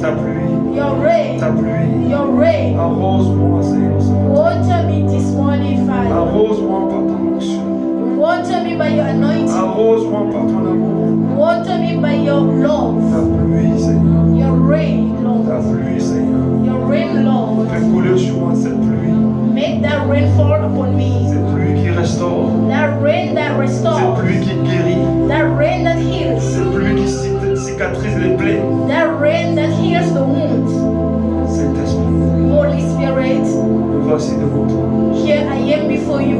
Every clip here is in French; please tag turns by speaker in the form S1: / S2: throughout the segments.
S1: ta pluie,
S2: your rain,
S1: ta pluie.
S2: your rain.
S1: Arrose-moi, Seigneur, ce matin.
S2: Water me this morning, Father.
S1: Arrose-moi par ton onction.
S2: Water me by your anointing.
S1: Arrose-moi par ton amour.
S2: Water me by your love.
S1: Ta pluie, Seigneur.
S2: Your rain,
S1: Ta
S2: Lord.
S1: pluie, Seigneur.
S2: Your rain, Lord.
S1: Fais couler sur moi cette pluie.
S2: Make that rain fall upon me.
S1: Cette pluie qui restaure.
S2: That rain that
S1: Cette
S2: restores.
S1: pluie qui guérit.
S2: That rain that heals.
S1: Cette pluie qui cicatrise les plaies.
S2: That rain that heals the wounds.
S1: Saint-Esprit,
S2: Holy Spirit,
S1: me voici devant toi.
S2: here I am before you.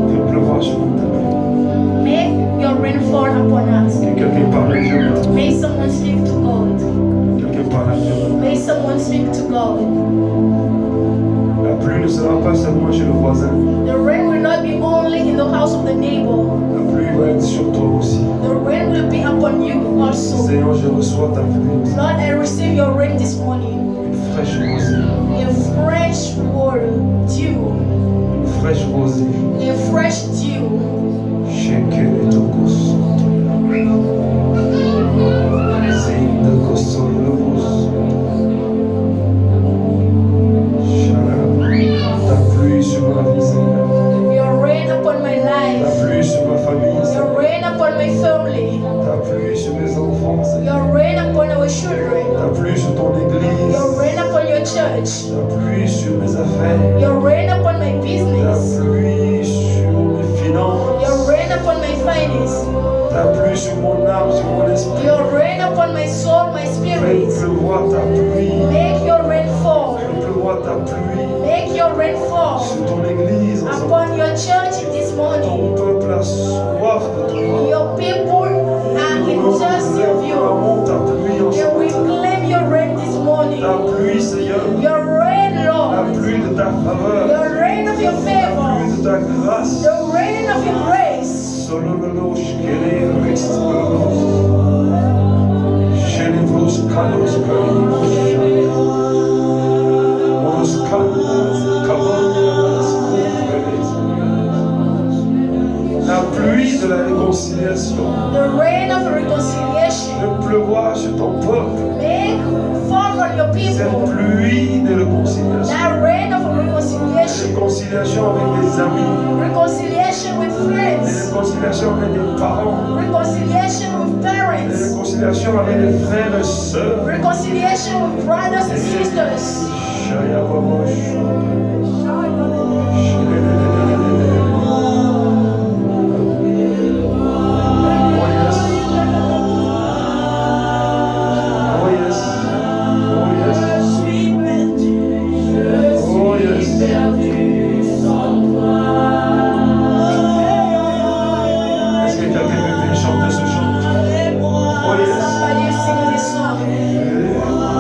S1: Fais pleuvoir sur ta pluie.
S2: Make your rain fall upon us.
S1: Que quelqu'un parle à Dieu.
S2: May someone speak to God.
S1: Quelqu'un parle à Dieu.
S2: May someone speak to God.
S1: La pluie ne sera pas seulement chez le voisin.
S2: The rain will not be only in the house of the neighbor.
S1: La pluie va être sur toi aussi.
S2: The rain will be upon you also.
S1: Seigneur, je reçois ta pluie.
S2: Lord, I receive your rain this morning.
S1: Une fraîche rosée.
S2: A fresh water, dew.
S1: Une fraîche rosée.
S2: A fresh dew.
S1: Sheke et tokos. Zinda kosol lobos. Ta pluie sur ma vie, Seigneur.
S2: Your rain upon my
S1: Ta
S2: life.
S1: pluie sur ma famille,
S2: Your
S1: Seigneur.
S2: rain upon my family.
S1: Ta pluie sur mes enfants, Seigneur.
S2: Your rain upon our children.
S1: Ta pluie sur ton église.
S2: Your rain upon your church.
S1: Ta pluie sur mes affaires.
S2: Your rain upon my
S1: Ta
S2: business.
S1: pluie sur mes finances.
S2: Your rain upon my finance.
S1: Ta pluie sur mon âme, sur mon esprit.
S2: Your rain upon my soul, my
S1: Fais
S2: spirit.
S1: pleuvoir ta pluie.
S2: Make your rain fall.
S1: Fais pleuvoir ta pluie
S2: Make your rain fall
S1: sur ton église. En ce
S2: upon your church this morning.
S1: ton peuple a soif de toi.
S2: Your people are in thirsty of you.
S1: Clamons ta pluie en ce
S2: And we
S1: matin.
S2: claim your rain this morning.
S1: Ta pluie, Seigneur.
S2: Your rain,
S1: La
S2: Lord.
S1: pluie de ta faveur.
S2: The rain of your
S1: La
S2: favor.
S1: pluie de ta grâce.
S2: The rain of your grace.
S1: Solololo, shkele, rextololos. Shelivros, kalos, kalimos. Oros, kalos, kalos, la pluie de la réconciliation.
S2: The rain of reconciliation.
S1: De pleuvoir sur ton peuple.
S2: Make fall on your
S1: Cette
S2: people.
S1: pluie de réconciliation.
S2: That rain of reconciliation.
S1: Réconciliation avec des amis.
S2: Reconciliation with friends.
S1: Réconciliation avec des parents.
S2: Reconciliation with parents.
S1: Réconciliation avec des frères et sœurs.
S2: Reconciliation with brothers and sisters.
S1: Est-ce que quelqu'un veut venir chanter ce chant? Oh yes.
S2: Somebody sing this song.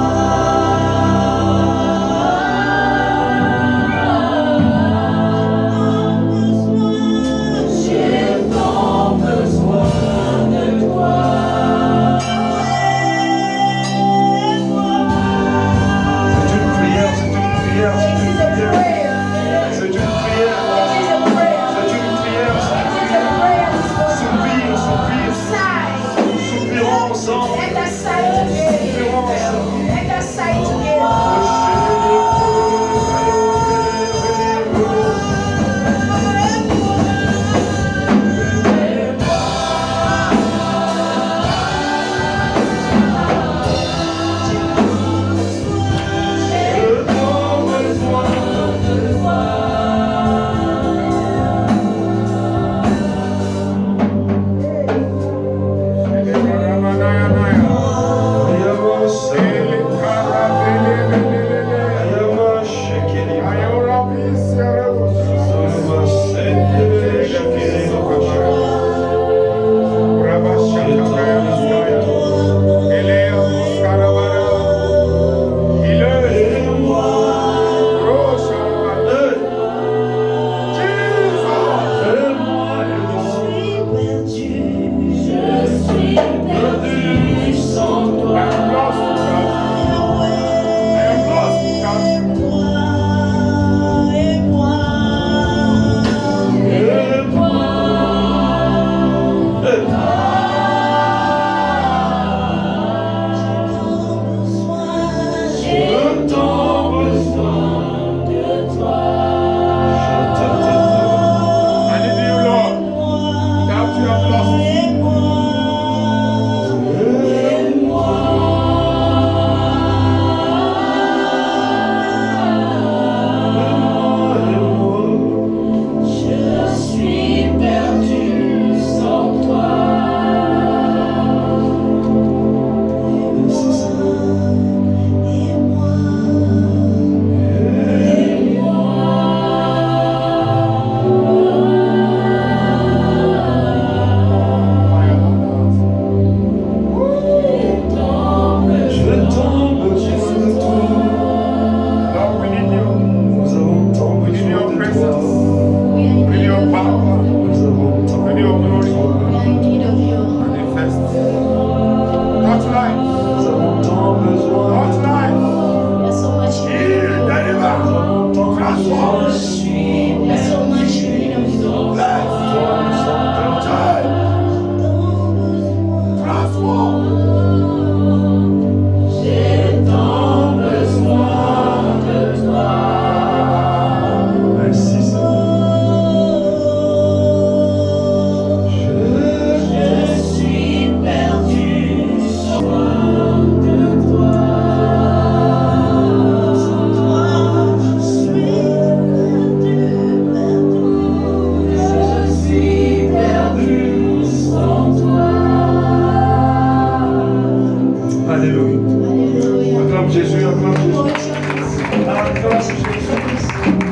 S1: Alléluia.
S2: Hallelujah.
S1: Acclame Jésus, acclame Jésus.
S2: Lord Jesus.
S1: Acclame Jésus.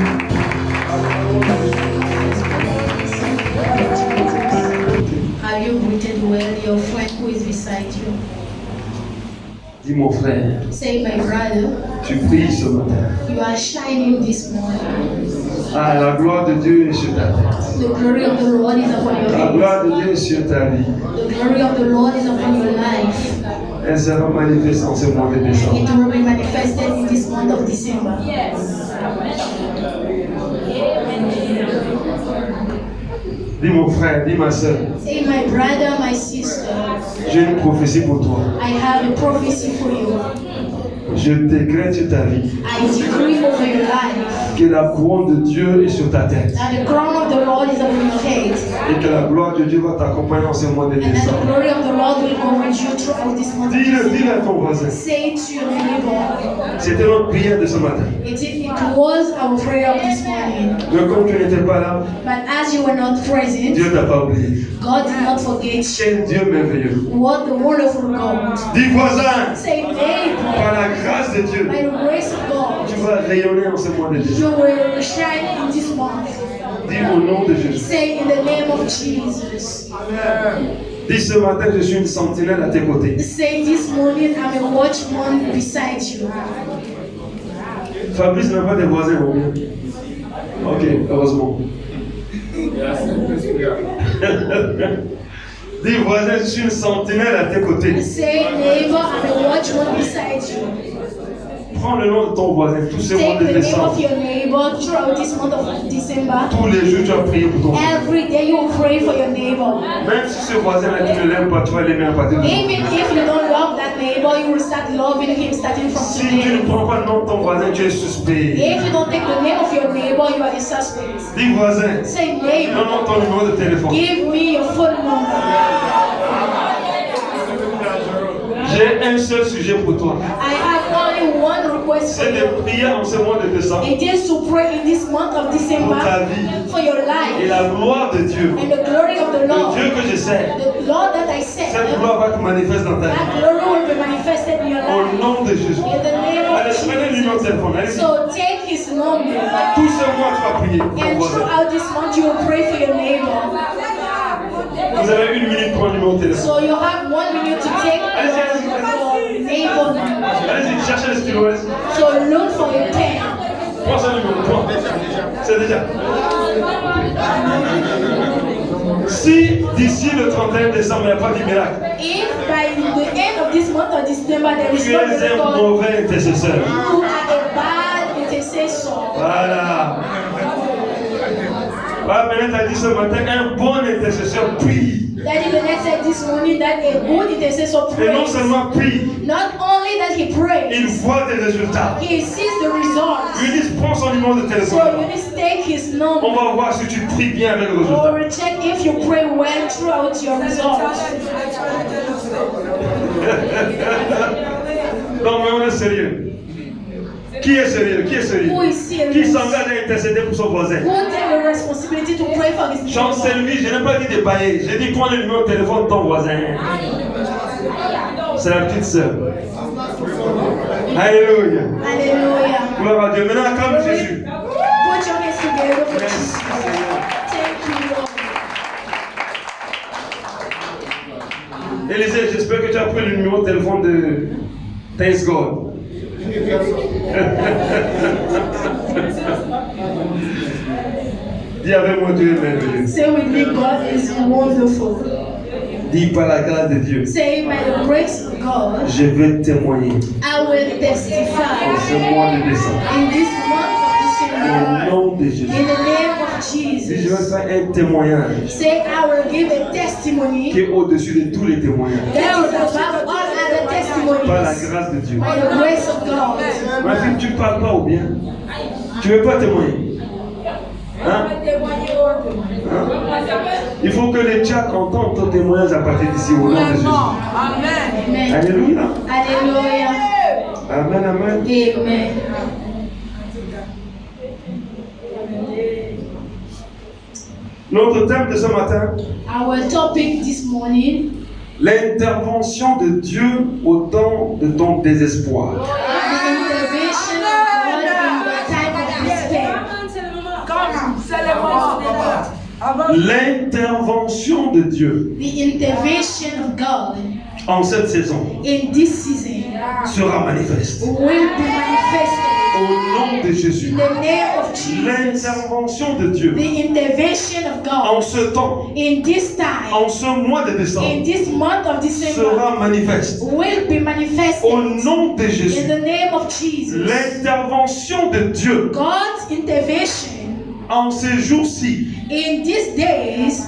S2: Have you greeted well your friend who is beside you?
S1: Dis mon frère,
S2: Say, my brother,
S1: tu brilles ce matin.
S2: you are shining this morning.
S1: Ah, la gloire de Dieu est sur ta tête.
S2: The glory of the Lord is upon your
S1: La
S2: head.
S1: gloire de Dieu est sur ta vie.
S2: The glory of the Lord is upon your life.
S1: Elle sera manifestée en ce mois de
S2: It
S1: décembre.
S2: will be manifested in this month of December.
S1: Dis mon frère, dis ma soeur,
S2: Say, my brother, my sister,
S1: j'ai une prophétie pour toi.
S2: I have a prophecy for you.
S1: Je décrète sur ta vie
S2: I decree over your life
S1: que la couronne de Dieu est sur ta tête
S2: that the crown of the Lord is upon your head,
S1: et que la gloire de Dieu va t'accompagner en ce mois de
S2: and that the
S1: décembre.
S2: glory of the Lord will go with you throughout this month.
S1: Dis-le à ton voisin.
S2: Say it to your neighbor.
S1: C'était notre prière de ce matin.
S2: It was our prayer of this morning.
S1: Mais comme tu n'étais pas là,
S2: But as you were not present,
S1: Dieu t'a pas oublié.
S2: God did not forget you.
S1: Quel Dieu merveilleux.
S2: What the wonderful God.
S1: Dis voisin,
S2: Say, neighbor,
S1: par la grâce de Dieu,
S2: by the grace of God,
S1: tu vas rayonner en ce mois de décembre.
S2: you will shine in this month.
S1: Dis au nom de Jésus.
S2: Say in the name of Jesus.
S1: Dis ce matin, je suis une sentinelle à tes côtés.
S2: Say this morning I'm a watchman beside you.
S1: Fabrice n'a pas de voisins, ou bien? Ok, heureusement. Dis voisin, je suis une sentinelle à tes côtés.
S2: Say neighbor I'm a watchman beside you.
S1: Prends le nom de ton voisin, tous ces mois
S2: Take
S1: de
S2: the name
S1: décembre.
S2: of your neighbor throughout this month of December.
S1: Tous les jours, tu vas prier pour ton voisin.
S2: Every day you pray for your neighbor.
S1: Même si ce voisin-là, tu ne l'aimes pas, tu vas l'aimer à partir de
S2: Even
S1: aujourd'hui.
S2: if you don't love that neighbor, you will start loving him starting from
S1: Si tu
S2: today.
S1: ne prends pas le nom de ton voisin, tu es suspect.
S2: If you don't take the name of your neighbor, you are a suspect.
S1: Dis voisin,
S2: Say
S1: donne-moi
S2: neighbor,
S1: ton numéro de téléphone.
S2: give me your phone number.
S1: J'ai un seul sujet pour toi.
S2: I have only one request for
S1: C'est de
S2: you.
S1: prier en ce mois de décembre
S2: It is to pray in this month of
S1: pour ta
S2: December
S1: vie
S2: for your
S1: et
S2: life
S1: la gloire de Dieu.
S2: and the glory of the
S1: Le
S2: Lord.
S1: Dieu que je sers,
S2: The Lord that I
S1: cette
S2: said,
S1: gloire va te manifester dans ta vie.
S2: that glory will be manifested in your
S1: Au
S2: life.
S1: nom de Jésus.
S2: In the name of
S1: Allez, prenez le numéro de
S2: Jesus.
S1: téléphone. Allez-y.
S2: So take his number.
S1: Tout ce mois, tu vas prier pour ton
S2: And
S1: voisin.
S2: throughout this month, you will pray for your neighbor.
S1: Vous avez 1 minute pour un numéro de téléphone.
S2: So you have 1 minute to take your neighbor number.
S1: Allez-y, cherchez le stylo. Allez-y.
S2: So look for your pen.
S1: Prends ce numéro. Prends. C'est déjà. Si d'ici le 31 décembre, il n'y a pas de miracle,
S2: If by the end of this month of December there is
S1: tu
S2: no
S1: es un
S2: miracle,
S1: mauvais intercesseur.
S2: you are a bad intercessor.
S1: Voilà. Voilà, maintenant, tu as dit ce matin, un bon intercesseur prie.
S2: Daddy Bennett said this morning that a good intercessor
S1: Et non
S2: prays.
S1: seulement prie,
S2: Not only that he
S1: il
S2: prays,
S1: voit des résultats.
S2: he sees the results.
S1: Ulysse, prends son numéro de
S2: So
S1: téléphone.
S2: you need to take his
S1: On
S2: number.
S1: va voir si tu pries bien avec le résultat.
S2: Or check if you pray well throughout your results.
S1: Non, mais on est sérieux. Qui est sérieux? Qui est sérieux?
S2: Who is serious?
S1: Qui s'engage à intercéder pour son voisin?
S2: Who take the responsibility to pray for his
S1: Jean
S2: neighbor?
S1: Selvi, je n'ai pas dit de bailler. J'ai dit prends le numéro de téléphone de ton voisin. C'est la petite sœur. Alléluia.
S2: Hallelujah.
S1: Gloire à Dieu. Maintenant, acclame Jésus.
S2: Put your hands together for
S1: Merci,
S2: Jesus.
S1: Seigneur.
S2: Thank you, Lord.
S1: Élisée, j'espère que tu as pris le numéro de téléphone de Thanks God. Dis avec moi, Dieu est merveilleux.
S2: Say with me, God is wonderful.
S1: Dis par la grâce de Dieu.
S2: Say, by the grace of God,
S1: Je vais témoigner
S2: I will
S1: en
S2: testify
S1: ce mois de décembre.
S2: in this month of December.
S1: Au nom de Jésus.
S2: In the name of
S1: Si je
S2: Jesus.
S1: vais faire un témoignage
S2: Say, I will give a testimony
S1: qui est au-dessus de tous les témoignages.
S2: that is above all other
S1: Par la
S2: testimonies.
S1: grâce de Dieu.
S2: By the grace of God.
S1: Ma fille, tu ne parles pas ou bien? Tu ne veux pas témoigner? Hein? Il faut que les tchats entendent ton témoignage à partir d'ici au nom de Jésus.
S2: Amen.
S1: Alléluia.
S2: Hallelujah.
S1: Amen, amen.
S2: Amen.
S1: Notre thème de ce matin,
S2: Our topic this morning,
S1: L'intervention de Dieu au temps de ton désespoir.
S2: The intervention of God in the time of despair.
S1: L'intervention de Dieu
S2: The intervention of God
S1: en cette saison
S2: in this season
S1: sera manifeste.
S2: will be manifested
S1: Au nom de Jésus.
S2: in the name of Jesus.
S1: L'intervention de Dieu
S2: The intervention of
S1: en
S2: God
S1: ce temps,
S2: in this time,
S1: en ce mois de
S2: in
S1: décembre,
S2: this month of December,
S1: sera manifeste.
S2: will be manifested
S1: Au nom de
S2: in
S1: Jésus.
S2: the name of Jesus.
S1: L'intervention de Dieu
S2: God's intervention
S1: en ces jours-ci
S2: in these days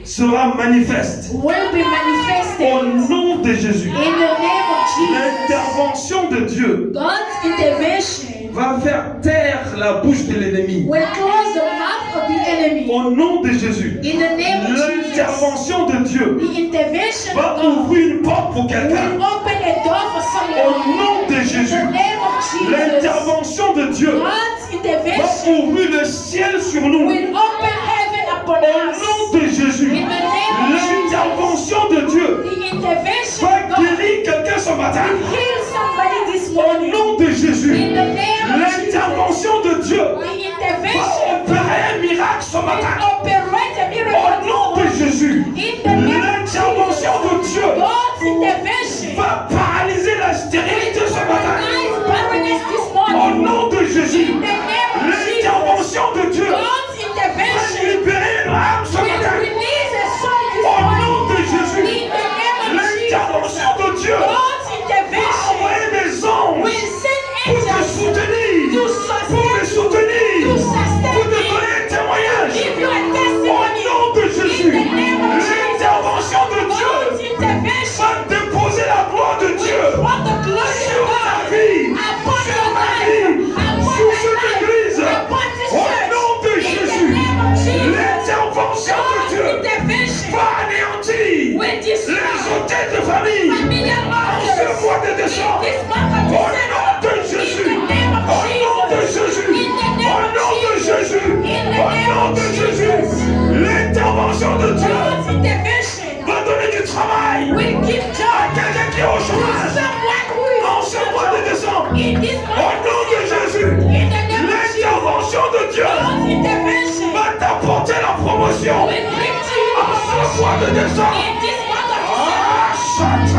S1: sera manifeste.
S2: will be
S1: Au
S2: manifested
S1: nom de Jésus.
S2: in the name of Jesus.
S1: L'intervention de Dieu
S2: God's intervention
S1: va faire taire la bouche de l'ennemi.
S2: will close the mouth of the enemy
S1: Au nom de Jésus.
S2: in the name of Jesus.
S1: L'intervention de Dieu
S2: The intervention
S1: va
S2: of God
S1: ouvrir une porte pour quelqu'un.
S2: will open a door for
S1: Au
S2: someone
S1: nom de
S2: in
S1: Jésus.
S2: the name of Jesus.
S1: L'intervention de Dieu
S2: God's
S1: va
S2: intervention
S1: ouvrir le ciel sur nous.
S2: will open heaven upon
S1: Au
S2: us.
S1: nom de Jésus.
S2: In the name of Jesus.
S1: L'intervention de Dieu
S2: The intervention
S1: va
S2: of God
S1: guérir quelqu'un ce matin.
S2: will heal somebody this
S1: Au
S2: morning.
S1: nom de Jésus.
S2: In the name of Jesus.
S1: L'intervention de Dieu
S2: The
S1: va
S2: intervention
S1: opérer un miracle ce
S2: will
S1: matin.
S2: operate a
S1: Au
S2: miracle
S1: nom de
S2: this morning.
S1: Jésus.
S2: In the name of
S1: L'intervention
S2: Jesus.
S1: de Dieu
S2: God's intervention
S1: va paralyser la stérilité ce matin.
S2: paralyze barrenness this
S1: Au
S2: morning.
S1: nom de Jésus.
S2: In the name of Jesus.
S1: L'intervention de Dieu
S2: God's
S1: va
S2: intervention
S1: libérer une âme ce
S2: will
S1: matin.
S2: release a soul this
S1: Au
S2: morning.
S1: nom de
S2: In
S1: Jésus.
S2: the name of Jesus.
S1: L'intervention de Dieu
S2: God's
S1: va
S2: intervention
S1: envoyer des anges
S2: will send
S1: pour te
S2: angels
S1: soutenir.
S2: to
S1: Pour te
S2: sustain,
S1: soutenir.
S2: to sustain
S1: Pour te
S2: me.
S1: donner un témoignage.
S2: Give you a
S1: Au
S2: testimony.
S1: nom de Jésus.
S2: In the name of Jesus.
S1: L'intervention de Dieu
S2: God's intervention
S1: va déposer la gloire de Dieu
S2: brought the glory
S1: sur
S2: of
S1: ta
S2: God
S1: vie,
S2: upon
S1: sur
S2: your
S1: ma
S2: life,
S1: vie,
S2: upon
S1: sur
S2: my
S1: cette
S2: life,
S1: église.
S2: upon this
S1: Au
S2: church.
S1: nom de
S2: In the
S1: Jésus,
S2: name of Jesus.
S1: l'intervention de
S2: God's
S1: Dieu
S2: intervention
S1: va anéantir
S2: will destroy
S1: les hôtels de famille
S2: familiar
S1: en ce
S2: altars.
S1: mois de décembre.
S2: This month of
S1: Au
S2: December.
S1: nom de Jésus,
S2: In the name of
S1: au nom de
S2: Jesus.
S1: Jésus,
S2: In the name
S1: au
S2: of
S1: nom de
S2: Jesus.
S1: Jésus,
S2: In the
S1: au
S2: name
S1: nom
S2: of
S1: de Jésus,
S2: Jesus.
S1: l'intervention de Dieu
S2: God's intervention
S1: va donner du travail
S2: will give
S1: à
S2: joy
S1: quelqu'un qui est au
S2: to
S1: chômage
S2: someone who
S1: en
S2: is
S1: ce mois de décembre.
S2: in this
S1: Au
S2: month.
S1: nom de Jésus,
S2: In the name of Jesus.
S1: l'intervention de Dieu
S2: God's intervention
S1: va t'apporter la promotion
S2: will bring to you
S1: en ce mois de décembre.
S2: in this month of
S1: Ah,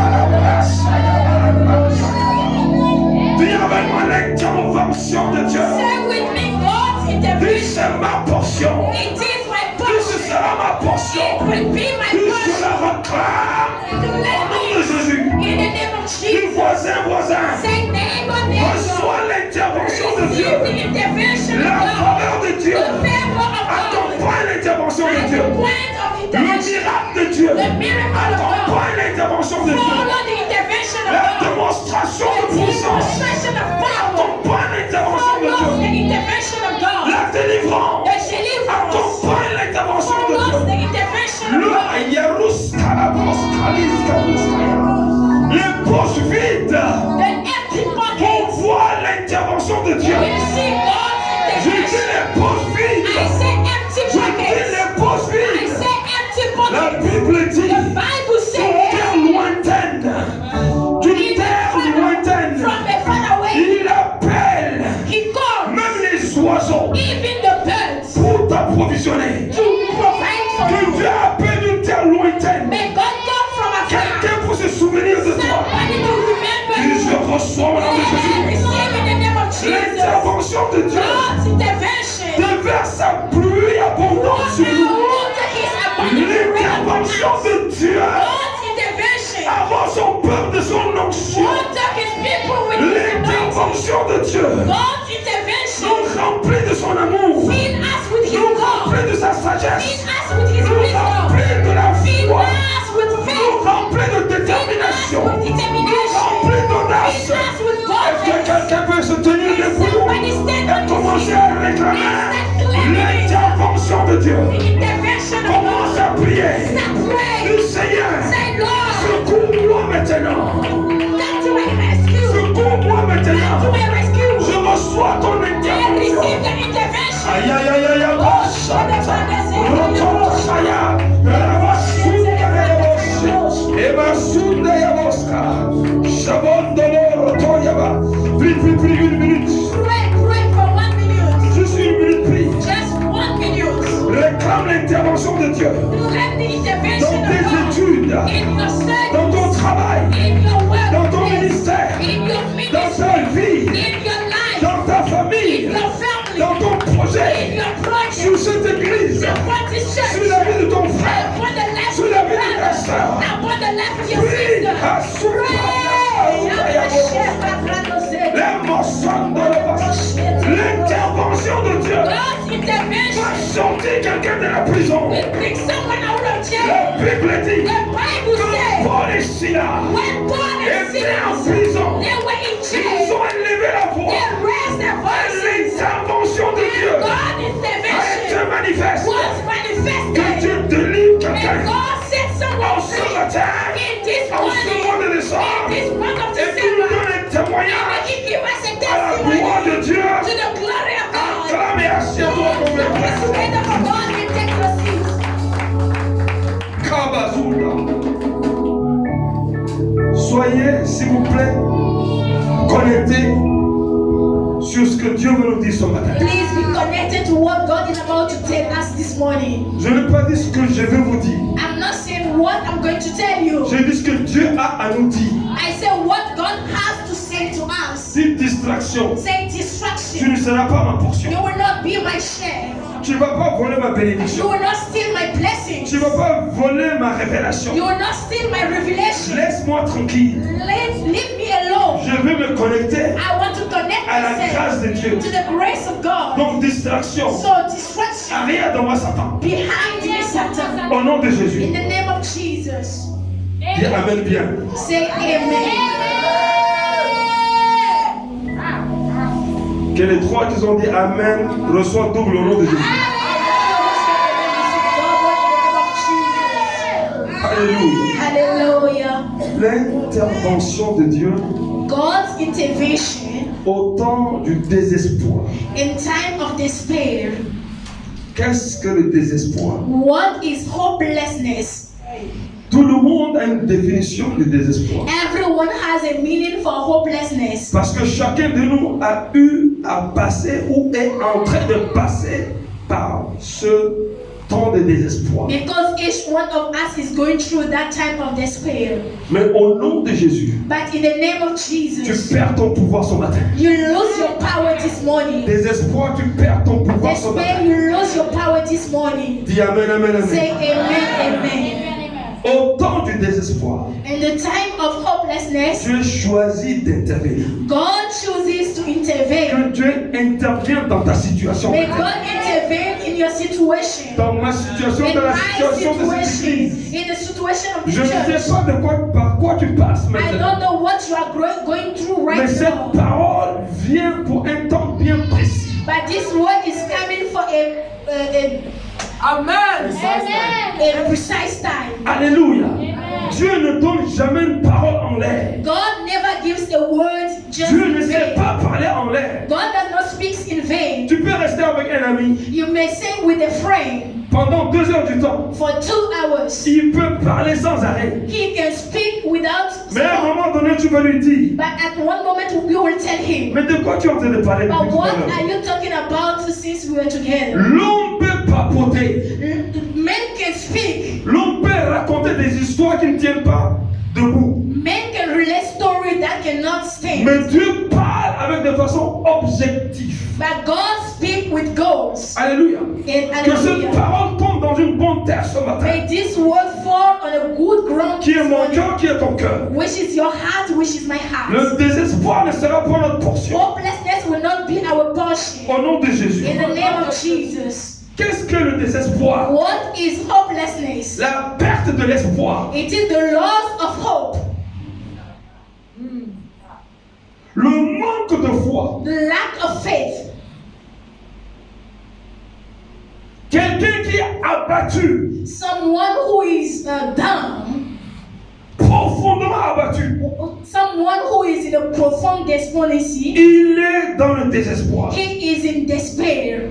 S1: dis avec moi l'intervention de Dieu.
S2: Say with me, God's
S1: Dis
S2: intervention.
S1: c'est ma portion.
S2: It is my
S1: Dis ce
S2: portion.
S1: sera ma portion.
S2: It will be my
S1: Dis je
S2: portion.
S1: la réclame. Au nom de Jésus.
S2: In the name of
S1: Dis
S2: Jesus.
S1: voisin.
S2: Say neighbor, neighbor.
S1: Reçois l'intervention de
S2: Receive
S1: Dieu.
S2: the intervention
S1: La
S2: of God.
S1: faveur de Dieu.
S2: The favor of God.
S1: Accompagne l'intervention de
S2: At
S1: Dieu.
S2: the point of
S1: Le
S2: intervention.
S1: miracle de Dieu.
S2: The miracle of God.
S1: Accompagne l'intervention de Dieu.
S2: Follow the intervention of
S1: La
S2: God.
S1: démonstration de
S2: The
S1: puissance.
S2: demonstration of power.
S1: Accompagne l'intervention de
S2: Follow the
S1: Dieu.
S2: intervention of God.
S1: La délivrance.
S2: The deliverance.
S1: Accompagne l'intervention de
S2: Follow
S1: Dieu.
S2: the intervention of
S1: Le
S2: God.
S1: Ayarus Kalabos Kalis Kabuskaya. Les poches vides.
S2: The empty
S1: On
S2: pockets.
S1: voit l'intervention de Dieu.
S2: Will see God's
S1: Je dis
S2: intervention.
S1: les poches
S2: I
S1: vides.
S2: say empty
S1: Je dis
S2: pockets.
S1: les poches
S2: I
S1: vides.
S2: say empty
S1: La
S2: pockets.
S1: Bible dit
S2: The Bible
S1: d'une
S2: says
S1: terre lointaine. D'une terre lointaine.
S2: from a far away,
S1: Il appelle
S2: He calls
S1: même les oiseaux
S2: even the birds
S1: pour t'approvisionner.
S2: to provide for
S1: Que
S2: you.
S1: Dieu appelle d'une terre lointaine.
S2: May God come from afar.
S1: Quelqu'un pour se souvenir de toi.
S2: Somebody to remember
S1: Et
S2: you.
S1: je reçois au nom de
S2: I
S1: Jésus.
S2: receive in the name of Jesus.
S1: L'intervention de Dieu
S2: God's intervention.
S1: déverse sa pluie abondante sur
S2: The
S1: nous.
S2: water is abundantly
S1: L'intervention
S2: rain.
S1: de Dieu
S2: God's intervention.
S1: avant son peuple de son onction.
S2: Water his people with his anointing.
S1: L'intervention de Dieu
S2: God's intervention.
S1: nous remplit de son amour,
S2: Fill us with his
S1: nous
S2: love.
S1: remplit de sa
S2: Fill
S1: sagesse,
S2: us with his
S1: nous
S2: wisdom.
S1: remplit de la
S2: Fill
S1: foi,
S2: us with
S1: nous
S2: faith.
S1: remplit de
S2: Fill us
S1: détermination,
S2: with
S1: nous
S2: determination.
S1: remplit d'audace.
S2: Fill us with
S1: Est-ce que
S2: boldness.
S1: quelqu'un peut se tenir debout
S2: Somebody stand
S1: et
S2: on his
S1: commencer
S2: feet.
S1: à réclamer l'intervention de Dieu?
S2: The intervention of
S1: Commence
S2: God.
S1: à prier.
S2: Stop praying.
S1: Dis Seigneur,
S2: Say, Lord,
S1: secours-moi maintenant.
S2: come to my rescue.
S1: Secours-moi
S2: Come to
S1: maintenant.
S2: my rescue.
S1: Je reçois ton
S2: I
S1: intervention.
S2: receive the intervention.
S1: Aïe aïe aïe aïe aïe. Retour, Saya. Ravasu, Ravasu. Et ma dans tes études, dans ton travail, dans ton ministère, dans ta vie, dans ta famille, dans ton projet, sur cette église, sur la vie de ton frère, sur la vie de ta soeur. Prie à l'intervention de Dieu va sortir quelqu'un de la prison. La Bible dit que Paul et Silas étaient en prison. Ils ont élevé la voix. L'intervention de Dieu a été manifeste. Que Dieu délivre quelqu'un en ce matin, en ce mois de décembre, et qu'il nous donne un témoignage à la gloire de Dieu. Acclamez assieds-toi comme le Kabazula. Soyez, s'il vous plaît, connectés sur ce que Dieu veut nous dire ce matin.
S2: Please be connected to what God is about to tell us this morning.
S1: Je ne vais pas dire ce que je vais vous dire.
S2: I'm not saying what I'm going to tell you.
S1: Je dis ce que Dieu a à nous dire.
S2: I say what God has to say to us.
S1: Dis distraction.
S2: Say
S1: Tu
S2: distraction.
S1: ne seras pas ma portion.
S2: You will not be my share.
S1: Tu ne vas pas voler ma
S2: You
S1: bénédiction.
S2: will not steal my blessings.
S1: Tu ne vas pas voler ma révélation.
S2: You will not steal my revelation.
S1: Laisse-moi tranquille.
S2: Leave me alone.
S1: Je veux me connecter
S2: I want to connect
S1: à la grâce
S2: myself
S1: de Dieu.
S2: to the grace of God.
S1: Donc distraction.
S2: So distraction
S1: Arrière de moi Satan.
S2: behind me, Satan.
S1: Au nom de
S2: In
S1: Jésus.
S2: the name of Jesus.
S1: Dis Amen bien.
S2: Say amen.
S1: Que les trois qui ont dit Amen reçoivent double au nom de Jésus. Alléluia.
S2: Hallelujah.
S1: L'intervention de Dieu
S2: God's intervention
S1: au temps du désespoir.
S2: in time of despair.
S1: Qu'est-ce que le désespoir?
S2: What is hopelessness?
S1: Tout le monde a une définition du désespoir.
S2: Everyone has a meaning for hopelessness.
S1: Parce que chacun de nous a eu à passer ou est en train de passer par ce temps de désespoir.
S2: Because each one of us is going through that time of despair.
S1: Mais au nom de Jésus,
S2: But in the name of
S1: tu
S2: Jesus,
S1: perds ton pouvoir ce matin.
S2: you lose your power this morning.
S1: Désespoir, tu perds ton pouvoir ce
S2: Despair,
S1: matin.
S2: you lose your power this morning.
S1: Dis Amen, Amen,
S2: Say
S1: Amen.
S2: amen, amen.
S1: Au temps du désespoir,
S2: In the time of hopelessness,
S1: tu as choisi d'intervenir.
S2: God chooses to intervene.
S1: Que Dieu intervienne dans ta situation.
S2: May God intervene in your situation.
S1: Dans ma situation,
S2: In
S1: dans la
S2: my
S1: situation de cette
S2: situation,
S1: église.
S2: in the situation of the
S1: Je ne sais
S2: church.
S1: pas par quoi tu passes
S2: I
S1: maintenant.
S2: don't know what you are going through
S1: Mais
S2: right
S1: cette
S2: now.
S1: parole vient pour un temps bien précis.
S2: But this word is coming for
S3: Amen.
S2: a precise time.
S1: Alléluia. Dieu ne donne jamais une parole en l'air.
S2: God never gives a word just
S1: Dieu ne
S2: in
S1: sait
S2: vain.
S1: pas parler en l'air.
S2: God does not speak in vain.
S1: Tu peux rester avec un ami
S2: You may say with a friend
S1: pendant 2 heures du temps.
S2: for 2 hours.
S1: Il peut parler sans arrêt.
S2: He can speak without
S1: Mais à un
S2: stop.
S1: moment donné, tu vas lui dire,
S2: But at one moment you will tell him,
S1: mais de quoi tu es en train de parler depuis
S2: but
S1: tout
S2: what
S1: à l'heure?
S2: are you talking about since we were together?
S1: L'homme peut papoter.
S2: Men can speak.
S1: L'homme peut raconter des histoires qui ne tiennent pas debout.
S2: Men can relate stories that cannot stand.
S1: Mais Dieu parle avec de façon objective.
S2: But God speaks with goals.
S1: Alléluia.
S2: And
S1: Que cette
S2: hallelujah.
S1: parole tombe dans une bonne terre ce matin.
S2: May this word fall on a good ground,
S1: Qui est mon cœur, qui est ton cœur.
S2: which is your heart, which is my heart.
S1: Le désespoir ne sera pas notre portion.
S2: Hopelessness will not be our portion.
S1: Au nom de Jésus.
S2: In the name of Jesus.
S1: Qu'est-ce que le désespoir?
S2: What is hopelessness?
S1: La perte de l'espoir.
S2: It is the loss of hope,
S1: Le manque de foi.
S2: the lack of faith.
S1: Quelqu'un qui est abattu,
S2: Someone who is down,
S1: profondément abattu.
S2: someone who is in a profound despondency,
S1: Il est dans le désespoir.
S2: he is in despair.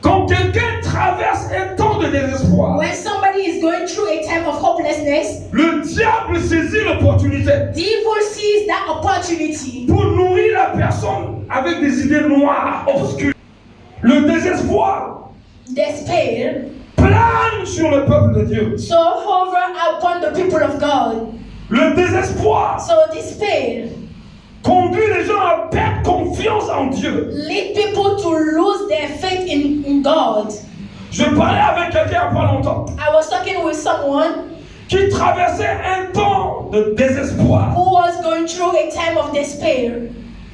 S1: Quand quelqu'un traverse un temps de désespoir,
S2: When somebody is going through a time of hopelessness,
S1: le diable saisit l'opportunité
S2: devil sees that opportunity
S1: pour nourrir la personne avec des idées noires, obscures. Le désespoir
S2: despair
S1: peut plane sur le peuple de Dieu.
S2: So hover upon the people of God.
S1: Le désespoir
S2: So despair
S1: conduit les gens à perdre confiance en Dieu.
S2: lead people to lose their faith in God.
S1: Je parlais avec quelqu'un il n'y a pas longtemps
S2: I was talking with someone
S1: qui traversait un temps de désespoir.
S2: who was going through a time of despair.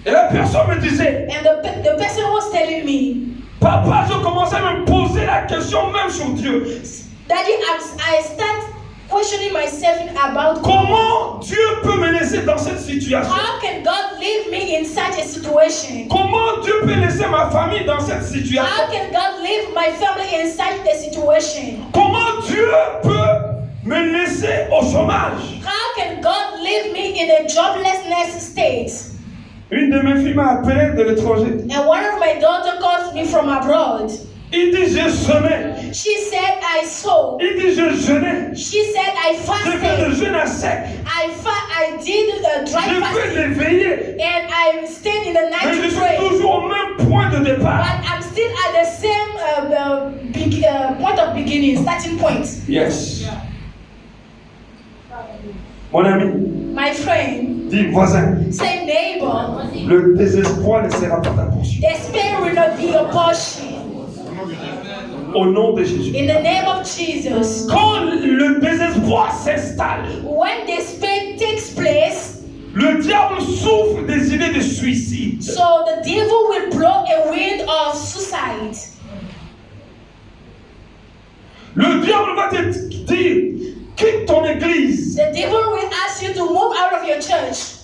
S1: Et la personne me disait,
S2: And the person was telling me,
S1: papa, je commençais à me poser la question même sur Dieu.
S2: Daddy, I start questioning myself about
S1: Comment Dieu peut me laisser dans cette situation?
S2: how can God leave me in such a situation?
S1: Comment Dieu peut laisser ma famille dans cette situation?
S2: How can God leave my family in such a situation?
S1: Comment Dieu peut me laisser au chômage?
S2: How can God leave me in a joblessness state?
S1: Une de mes filles m'a appelé de l'étranger.
S2: And one of my daughters calls me from abroad.
S1: Il dit, j'ai semé.
S2: She said, I sowed.
S1: Il dit, je jeûnais.
S2: She said, I
S1: J'ai fait le
S2: fasted.
S1: jeûne à sec.
S2: I did a dry
S1: J'ai fait
S2: fasting.
S1: des veillées.
S2: And I stayed in the
S1: Mais
S2: night
S1: je
S2: to
S1: suis
S2: pray.
S1: toujours au même point de départ.
S2: But I'm still at the same point of beginning, starting point.
S1: Yes. Mon ami,
S2: My friend,
S1: dis voisin,
S2: say neighbor,
S1: le désespoir ne sera pas ta portion.
S2: despair will not be your portion.
S1: Au nom de Jésus.
S2: In the name of Jesus.
S1: Quand le désespoir s'installe,
S2: When despair takes place,
S1: le diable souffle des idées de suicide.
S2: so the devil will blow a wind of suicide.
S1: Le diable va te dire, quitte ton église.
S2: The devil will ask you to move out of your church.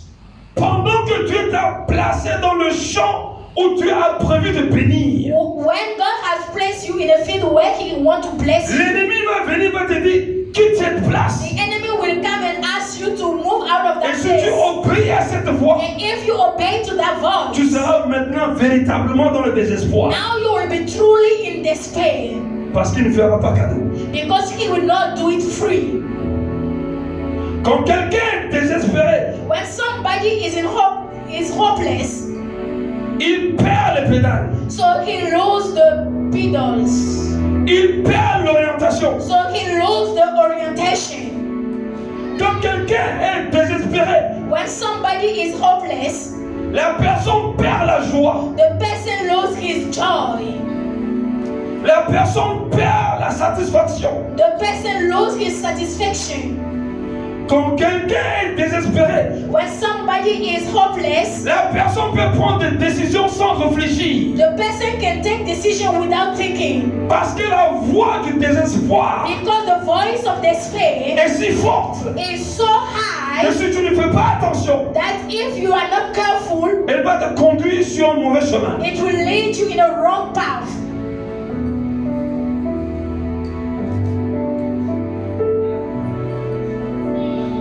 S1: Pendant que Dieu t'a placé dans le champ où tu as prévu de bénir.
S2: When God has placed you in a field where He wants to bless you,
S1: L'ennemi va venir, va te dire, quitte cette place.
S2: the enemy will come and ask you to move out of
S1: Et
S2: that
S1: si tu
S2: place.
S1: obéis à cette voix,
S2: And if you obey to that
S1: tu
S2: voice,
S1: seras maintenant véritablement dans le désespoir.
S2: now you will be truly in despair.
S1: Parce qu'il ne fera pas cadeau.
S2: Because He will not do it free.
S1: Quand quelqu'un est désespéré,
S2: When somebody is hopeless,
S1: il perd les pédales.
S2: so he loses the pedals.
S1: Il perd l'orientation.
S2: So he loses the orientation.
S1: Quand quelqu'un est désespéré,
S2: When somebody is hopeless,
S1: la personne perd la joie.
S2: the person loses his joy.
S1: La personne perd la satisfaction.
S2: The person loses his satisfaction.
S1: Quand quelqu'un est désespéré,
S2: When somebody is hopeless,
S1: la personne peut prendre des décisions sans réfléchir.
S2: the person can take decision without thinking.
S1: Parce que la voix du désespoir
S2: Because the voice of despair
S1: est si forte
S2: is so
S1: que
S2: high
S1: si tu ne fais pas attention,
S2: that if you are not careful,
S1: elle va te conduire sur un mauvais chemin.
S2: it will lead you in a wrong path.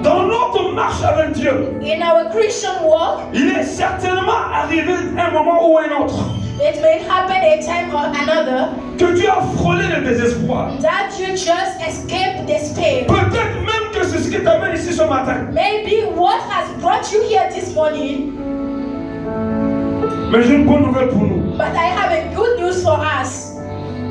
S1: Dans notre marche avec Dieu,
S2: In our Christian walk,
S1: il est certainement arrivé un moment ou un autre
S2: it may happen a time or another
S1: que tu as frôlé le désespoir.
S2: that you just escape despair.
S1: Peut-être même que c'est ce qui t'amène ici ce matin.
S2: Maybe what has brought you here this morning,
S1: Mais j'ai une bonne nouvelle pour nous.
S2: but I have a good news for us.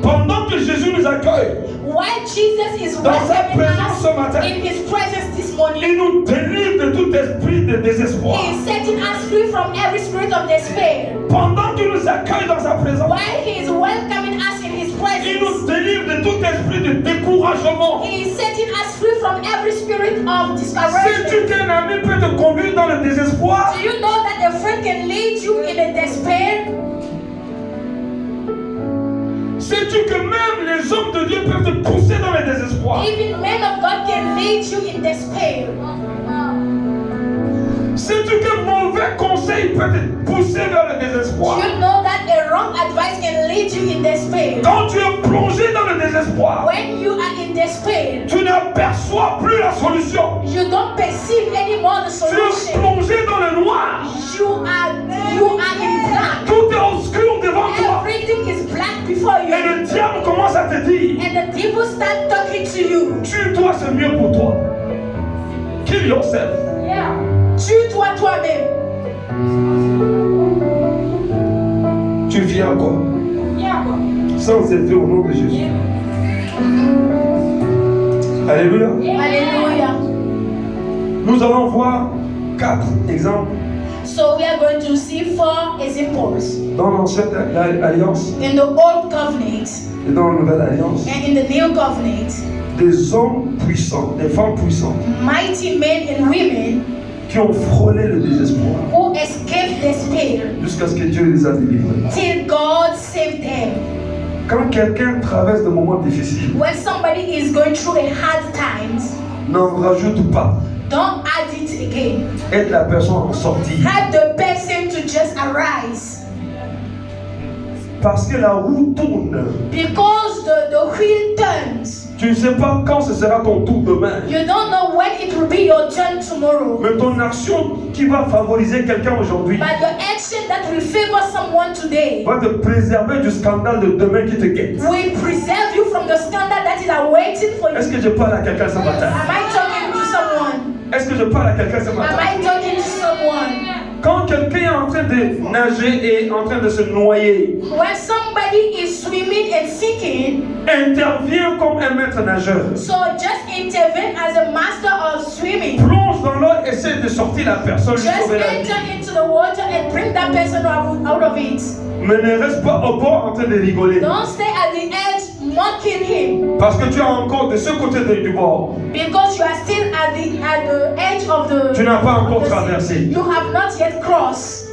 S1: Pendant que Jésus nous accueille,
S2: While Jesus is
S1: dans sa
S2: welcoming
S1: présence
S2: us
S1: ce matin,
S2: in His presence this morning,
S1: il nous délivre de tout esprit de désespoir.
S2: He is setting us free from every spirit of despair.
S1: Pendant qu'il nous accueille dans sa présence,
S2: While He is welcoming us in His
S1: il nous
S2: presence,
S1: délivre de tout esprit de découragement.
S2: He is setting us free from every spirit of
S1: Si
S2: discouragement.
S1: tu qu'un ami peut te conduire dans le désespoir,
S2: Do you know that a friend can lead you in a despair?
S1: sais-tu que même les hommes de Dieu peuvent te pousser dans le désespoir?
S2: Even men of God can lead you in despair.
S1: Sais-tu que mauvais conseil peut te pousser vers le désespoir?
S2: Do you know that a wrong advice can lead you in despair?
S1: Quand tu es plongé dans le désespoir,
S2: When you are in despair,
S1: tu n'aperçois plus la solution.
S2: you don't perceive anymore the
S1: Tu es
S2: solution.
S1: plongé dans le noir.
S2: You are in black.
S1: Tout est obscur devant toi.
S2: Everything is black before
S1: Et
S2: you.
S1: le diable commence à te dire,
S2: And the devil start talking to you.
S1: tue-toi, c'est mieux pour toi. Kill yourself.
S2: Yeah. Tue-toi toi-même.
S1: Tu viens encore.
S2: Yeah.
S1: Sans effet au nom de Jésus. Alléluia.
S2: Hallelujah.
S1: Nous allons voir 4 exemples
S2: So we are going to see 4 examples
S1: dans l'Ancienne Alliance
S2: in the Old Covenant
S1: et dans la Nouvelle Alliance.
S2: and in the New Covenant.
S1: Des hommes puissants, des femmes puissantes
S2: Mighty men and women
S1: qui ont frôlé le désespoir
S2: who escaped despair
S1: jusqu'à ce que Dieu les a délivrés.
S2: till God saved them.
S1: Quand quelqu'un traverse des moments difficiles,
S2: When somebody is going through a hard times,
S1: n'en rajoute pas.
S2: don't add it again.
S1: Aide la personne à en sortir.
S2: Help the person to just arise.
S1: Parce que la roue tourne.
S2: Because the wheel turns.
S1: Tu ne sais pas quand ce sera ton tour demain.
S2: You don't know when it will be your turn tomorrow.
S1: Mais ton action qui va favoriser quelqu'un aujourd'hui
S2: But the action that will favor someone today
S1: va te préserver du scandale de demain qui te guette.
S2: will preserve you from the scandal that is awaiting for
S1: Est-ce
S2: you.
S1: que je parle à quelqu'un ce matin?
S2: Am I talking to someone?
S1: Est-ce que je parle à quelqu'un ce
S2: Am
S1: matin?
S2: I talking to someone?
S1: Quand quelqu'un est en train de nager et en train de se noyer,
S2: When somebody is swimming and sinking,
S1: intervient comme un maître nageur.
S2: so just intervene as a master of swimming.
S1: Plonge dans l'eau, essaie de sortir la personne, lui
S2: Just
S1: sauver la vie.
S2: enter into the water and bring that person out of it.
S1: Mais ne reste pas au bord en train de rigoler.
S2: Don't stay at the edge mocking him,
S1: Parce que tu es encore de ce côté du bord.
S2: because you are still at the edge of the.
S1: Tu n'as pas encore
S2: of the sea.
S1: traversé.
S2: You have not yet crossed.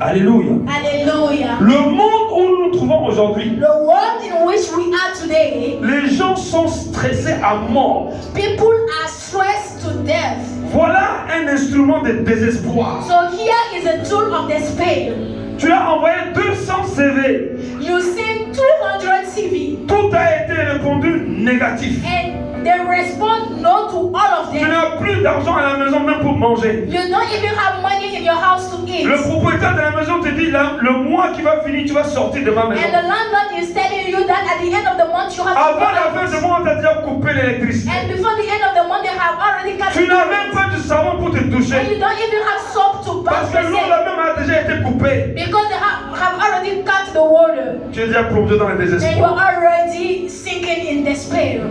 S1: Alléluia.
S2: Hallelujah.
S1: Le monde où nous nous trouvons aujourd'hui,
S2: The world in which we are today,
S1: les gens sont stressés à mort.
S2: people are stressed to death.
S1: Voilà un instrument de désespoir.
S2: So here is a tool of despair.
S1: Tu as envoyé 200 CV.
S2: You send 200 CV
S1: Tout a été répondu négatif.
S2: and they respond no to all of
S1: Tu
S2: them.
S1: n'as plus d'argent à la maison même pour manger.
S2: You don't even have money in your house to eat.
S1: Le propriétaire de la maison te dit là, le mois qui va finir, tu vas sortir de ma maison.
S2: And the landlord is telling you that at the end of the month you have to
S1: Avant la
S2: go
S1: fin
S2: out.
S1: du mois, on t'a déjà coupé l'électricité.
S2: And before the end of the month they have already cut
S1: Tu
S2: you
S1: n'as
S2: out.
S1: même pas de savon pour te
S2: And
S1: doucher.
S2: you don't even have soap to
S1: Parce
S2: bath
S1: que l'eau
S2: yourself.
S1: là même a déjà été coupée.
S2: Because they have already cut the water.
S1: Tu es déjà plongé dans le
S2: And you
S1: désespoir.
S2: are already sinking in despair.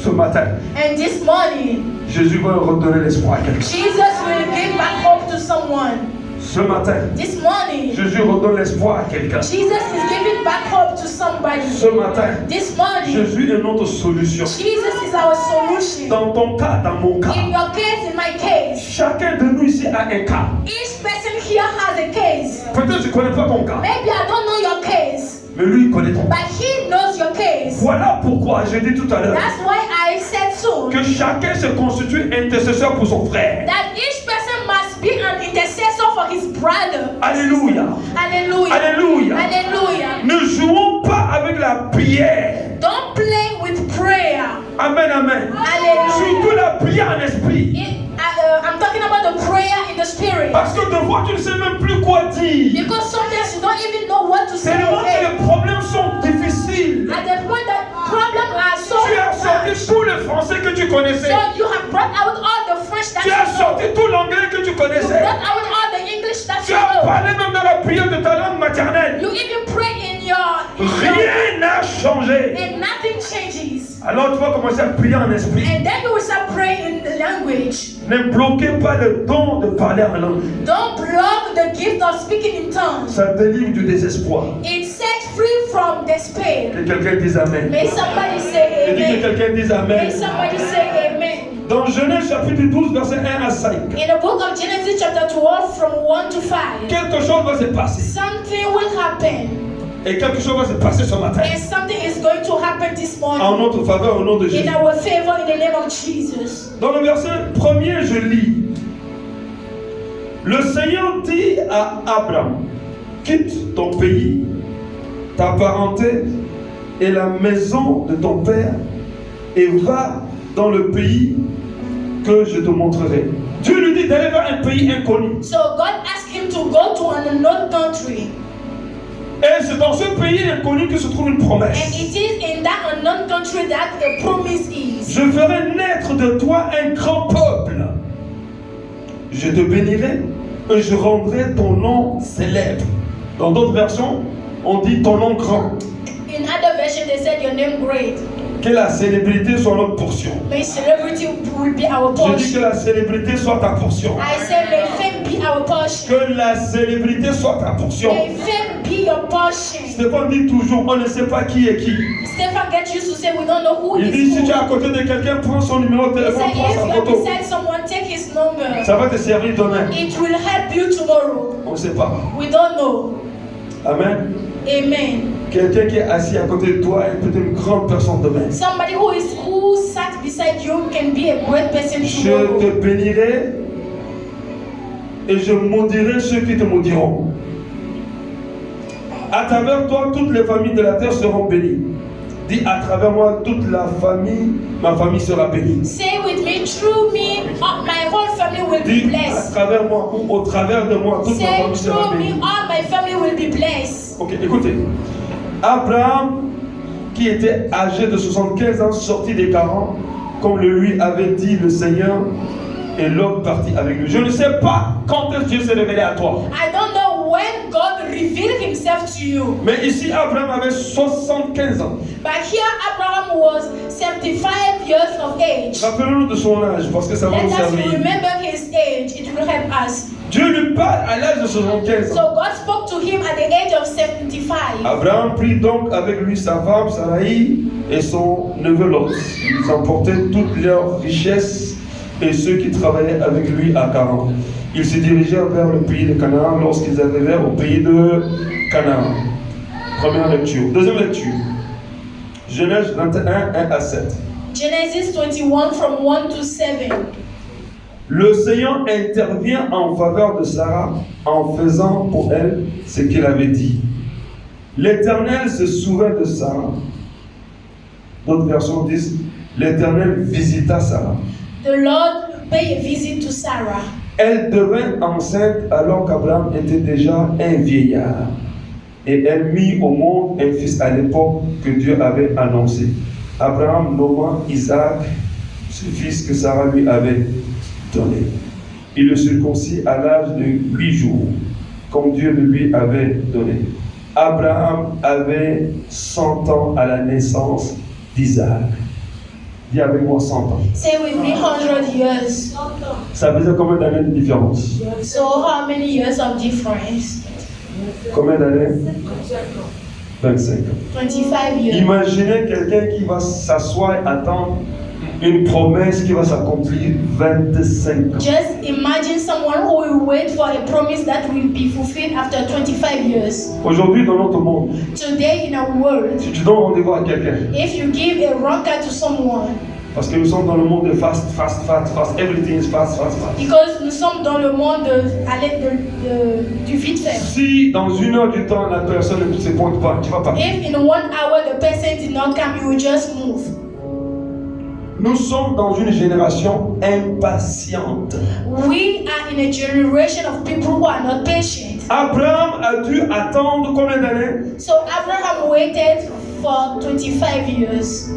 S1: Ce matin,
S2: And this morning,
S1: Jésus va redonner l'espoir à quelqu'un.
S2: Jesus will give back hope to someone.
S1: Ce matin,
S2: This morning,
S1: Jésus redonne l'espoir à quelqu'un.
S2: Jesus is giving back hope to somebody.
S1: Ce matin,
S2: This morning,
S1: Jésus est notre solution.
S2: Jesus is our solution.
S1: Dans ton cas, dans mon cas,
S2: In your case, in my case,
S1: chacun de nous ici a un cas.
S2: each person here has a case.
S1: Peut-être que tu ne connais pas ton cas,
S2: Maybe I don't know your case,
S1: mais lui, il connaît ton cas.
S2: but he knows your case.
S1: Voilà pourquoi j'ai dit tout à l'heure
S2: That's why I said soon
S1: que chacun se constitue intercesseur pour son frère.
S2: that each person must be an intercessor for his brother.
S1: Alléluia.
S2: Hallelujah.
S1: Alléluia.
S2: Hallelujah.
S1: Ne jouons pas avec la prière.
S2: Don't play with prayer.
S1: Amen, amen.
S2: Hallelujah.
S1: Surtout la prière en esprit.
S2: I'm talking about the prayer in the spirit.
S1: Parce que des fois, tu ne sais même plus quoi dire.
S2: Because sometimes you don't even know what to say.
S1: Tellement que
S2: again.
S1: les problèmes sont difficiles.
S2: At the point that problems are so
S1: Tu as sorti
S2: much.
S1: tout le français que tu connaissais.
S2: So you have brought out all the French that
S1: Tu
S2: you
S1: as
S2: know.
S1: sorti tout l'anglais que tu
S2: You
S1: connaissais.
S2: brought out all the English that
S1: Tu
S2: you
S1: as
S2: know.
S1: parlé même dans la prière de ta langue maternelle.
S2: You even pray in your
S1: Rien n'a changé.
S2: and nothing changes.
S1: Alors tu vas commencer à prier en esprit.
S2: And then you will start praying in the language.
S1: Ne bloquez pas le don de parler en langue.
S2: Don't block the gift of speaking in tongues.
S1: Ça délivre du désespoir.
S2: It sets free from despair.
S1: Que quelqu'un dise Amen.
S2: May somebody say
S1: Je dis que
S2: amen.
S1: quelqu'un dise
S2: May
S1: Amen.
S2: somebody say amen.
S1: Dans Genèse chapitre 12, verset 1 à 5.
S2: In the book of Genesis chapter 12 from 1 to 5,
S1: Quelque chose va se passer.
S2: something will happen.
S1: Et quelque chose va se passer ce matin.
S2: And something is going to happen this
S1: En
S2: morning
S1: notre faveur, au nom de
S2: in
S1: Jésus.
S2: our favor in the name of Jesus.
S1: Dans le verset premier, je lis. Le Seigneur dit à Abraham, quitte ton pays, ta parenté et la maison de ton père et va dans le pays que je te montrerai. Dieu lui dit d'aller vers un pays inconnu.
S2: So God asked him to go to an unknown country.
S1: Et c'est dans ce pays inconnu que se trouve une
S2: And
S1: promesse.
S2: it is in that unknown country that the promise is.
S1: Je ferai naître de toi un grand peuple. Je te bénirai et je rendrai ton nom célèbre. Dans d'autres versions, On dit ton nom grand.
S2: In other version, they said your name great.
S1: Que la célébrité soit notre portion.
S2: May celebrity will be our
S1: Je dis
S2: portion.
S1: que la célébrité soit ta portion.
S2: I say may fame be our portion.
S1: Que la célébrité soit ta portion.
S2: May fame be your portion.
S1: Stéphane dit toujours, on ne sait pas qui est qui.
S2: Stephen get used to say we don't know who
S1: Il
S2: is
S1: dit, si
S2: who.
S1: tu es à côté de quelqu'un, prends son numéro de
S2: He
S1: téléphone,
S2: said
S1: prends
S2: if
S1: sa
S2: you're
S1: photo.
S2: beside someone, take his number.
S1: Ça va te servir demain.
S2: It will help you tomorrow.
S1: On ne sait pas.
S2: We don't know.
S1: Amen.
S2: Amen.
S1: Quelqu'un qui est assis à côté de toi est peut-être une grande personne demain.
S2: Somebody who sat beside you can be a great person
S1: Je
S2: tomorrow.
S1: te bénirai et je maudirai ceux qui te maudiront. À travers toi, toutes les familles de la terre seront bénies. Dis, à travers moi, toute la famille, ma famille sera bénie.
S2: Say with me, through me, my whole family will be
S1: Dis, à
S2: blessed.
S1: travers moi ou au travers de moi, toute ma
S2: Say
S1: famille sera
S2: through me,
S1: bénie.
S2: all my family will be blessed.
S1: Ok, écoutez. Abraham, qui était âgé de 75 ans, sorti des 40, comme le lui avait dit le Seigneur, et l'homme partit avec lui. Je ne sais pas quand est-ce que Dieu s'est révélé à toi.
S2: I don't know when God revealed himself to you.
S1: Mais ici, Abraham avait 75 ans.
S2: But here Abraham was 75 years of age.
S1: Rappelons-nous de son âge, parce que ça va
S2: Let
S1: nous
S2: us
S1: servir.
S2: remember his age. It will help us.
S1: Dieu lui parle à l'âge de 75 ans.
S2: So God spoke to him at the age of 75.
S1: Abraham prit donc avec lui sa femme Sarai et son neveu Lot. Ils emportaient toutes leurs richesses et ceux qui travaillaient avec lui à Canaan. Ils se dirigèrent vers le pays de Canaan lorsqu'ils arrivèrent au pays de Canaan. Première lecture. Deuxième lecture. Genèse 21, 1 à 7.
S2: Genesis 21 from 1 to 7.
S1: Le Seigneur intervient en faveur de Sarah en faisant pour elle ce qu'il avait dit. L'Éternel se souvint de Sarah. D'autres versions disent, l'Éternel visita Sarah.
S2: The Lord paid a visit to Sarah.
S1: Elle devint enceinte alors qu'Abraham était déjà un vieillard. Et elle mit au monde un fils à l'époque que Dieu avait annoncé. Abraham nomma Isaac, ce fils que Sarah lui avait donné. Il le circoncit à l'âge de 8 jours, comme Dieu le lui avait donné. Abraham avait 100 ans à la naissance d'Isaac. Dis avec moi 100 ans.
S2: Say with me 100 years.
S1: Ça faisait combien d'années de différence?
S2: So how many years of difference?
S1: Combien d'années? 25 ans.
S2: 25 years.
S1: Imaginez quelqu'un qui va s'asseoir et attendre une promesse qui va s'accomplir 25 ans.
S2: Just imagine someone who will wait for a promise that will be fulfilled after 25 years.
S1: Aujourd'hui, dans notre monde,
S2: Today in our world,
S1: si tu donnes rendez-vous à quelqu'un,
S2: if you give a wrong card to someone,
S1: parce que nous sommes dans le monde de fast, everything is fast.
S2: because nous sommes dans le monde à l'aide du vite fait.
S1: Si dans 1 heure du temps, la personne ne se pointe pas, tu vas partir.
S2: If in 1 hour the person did not come, you will just move.
S1: Nous sommes dans une génération impatiente.
S2: We are in a generation of people who are not patient.
S1: Abraham a dû attendre combien d'années?
S2: So Abraham waited for 25 years.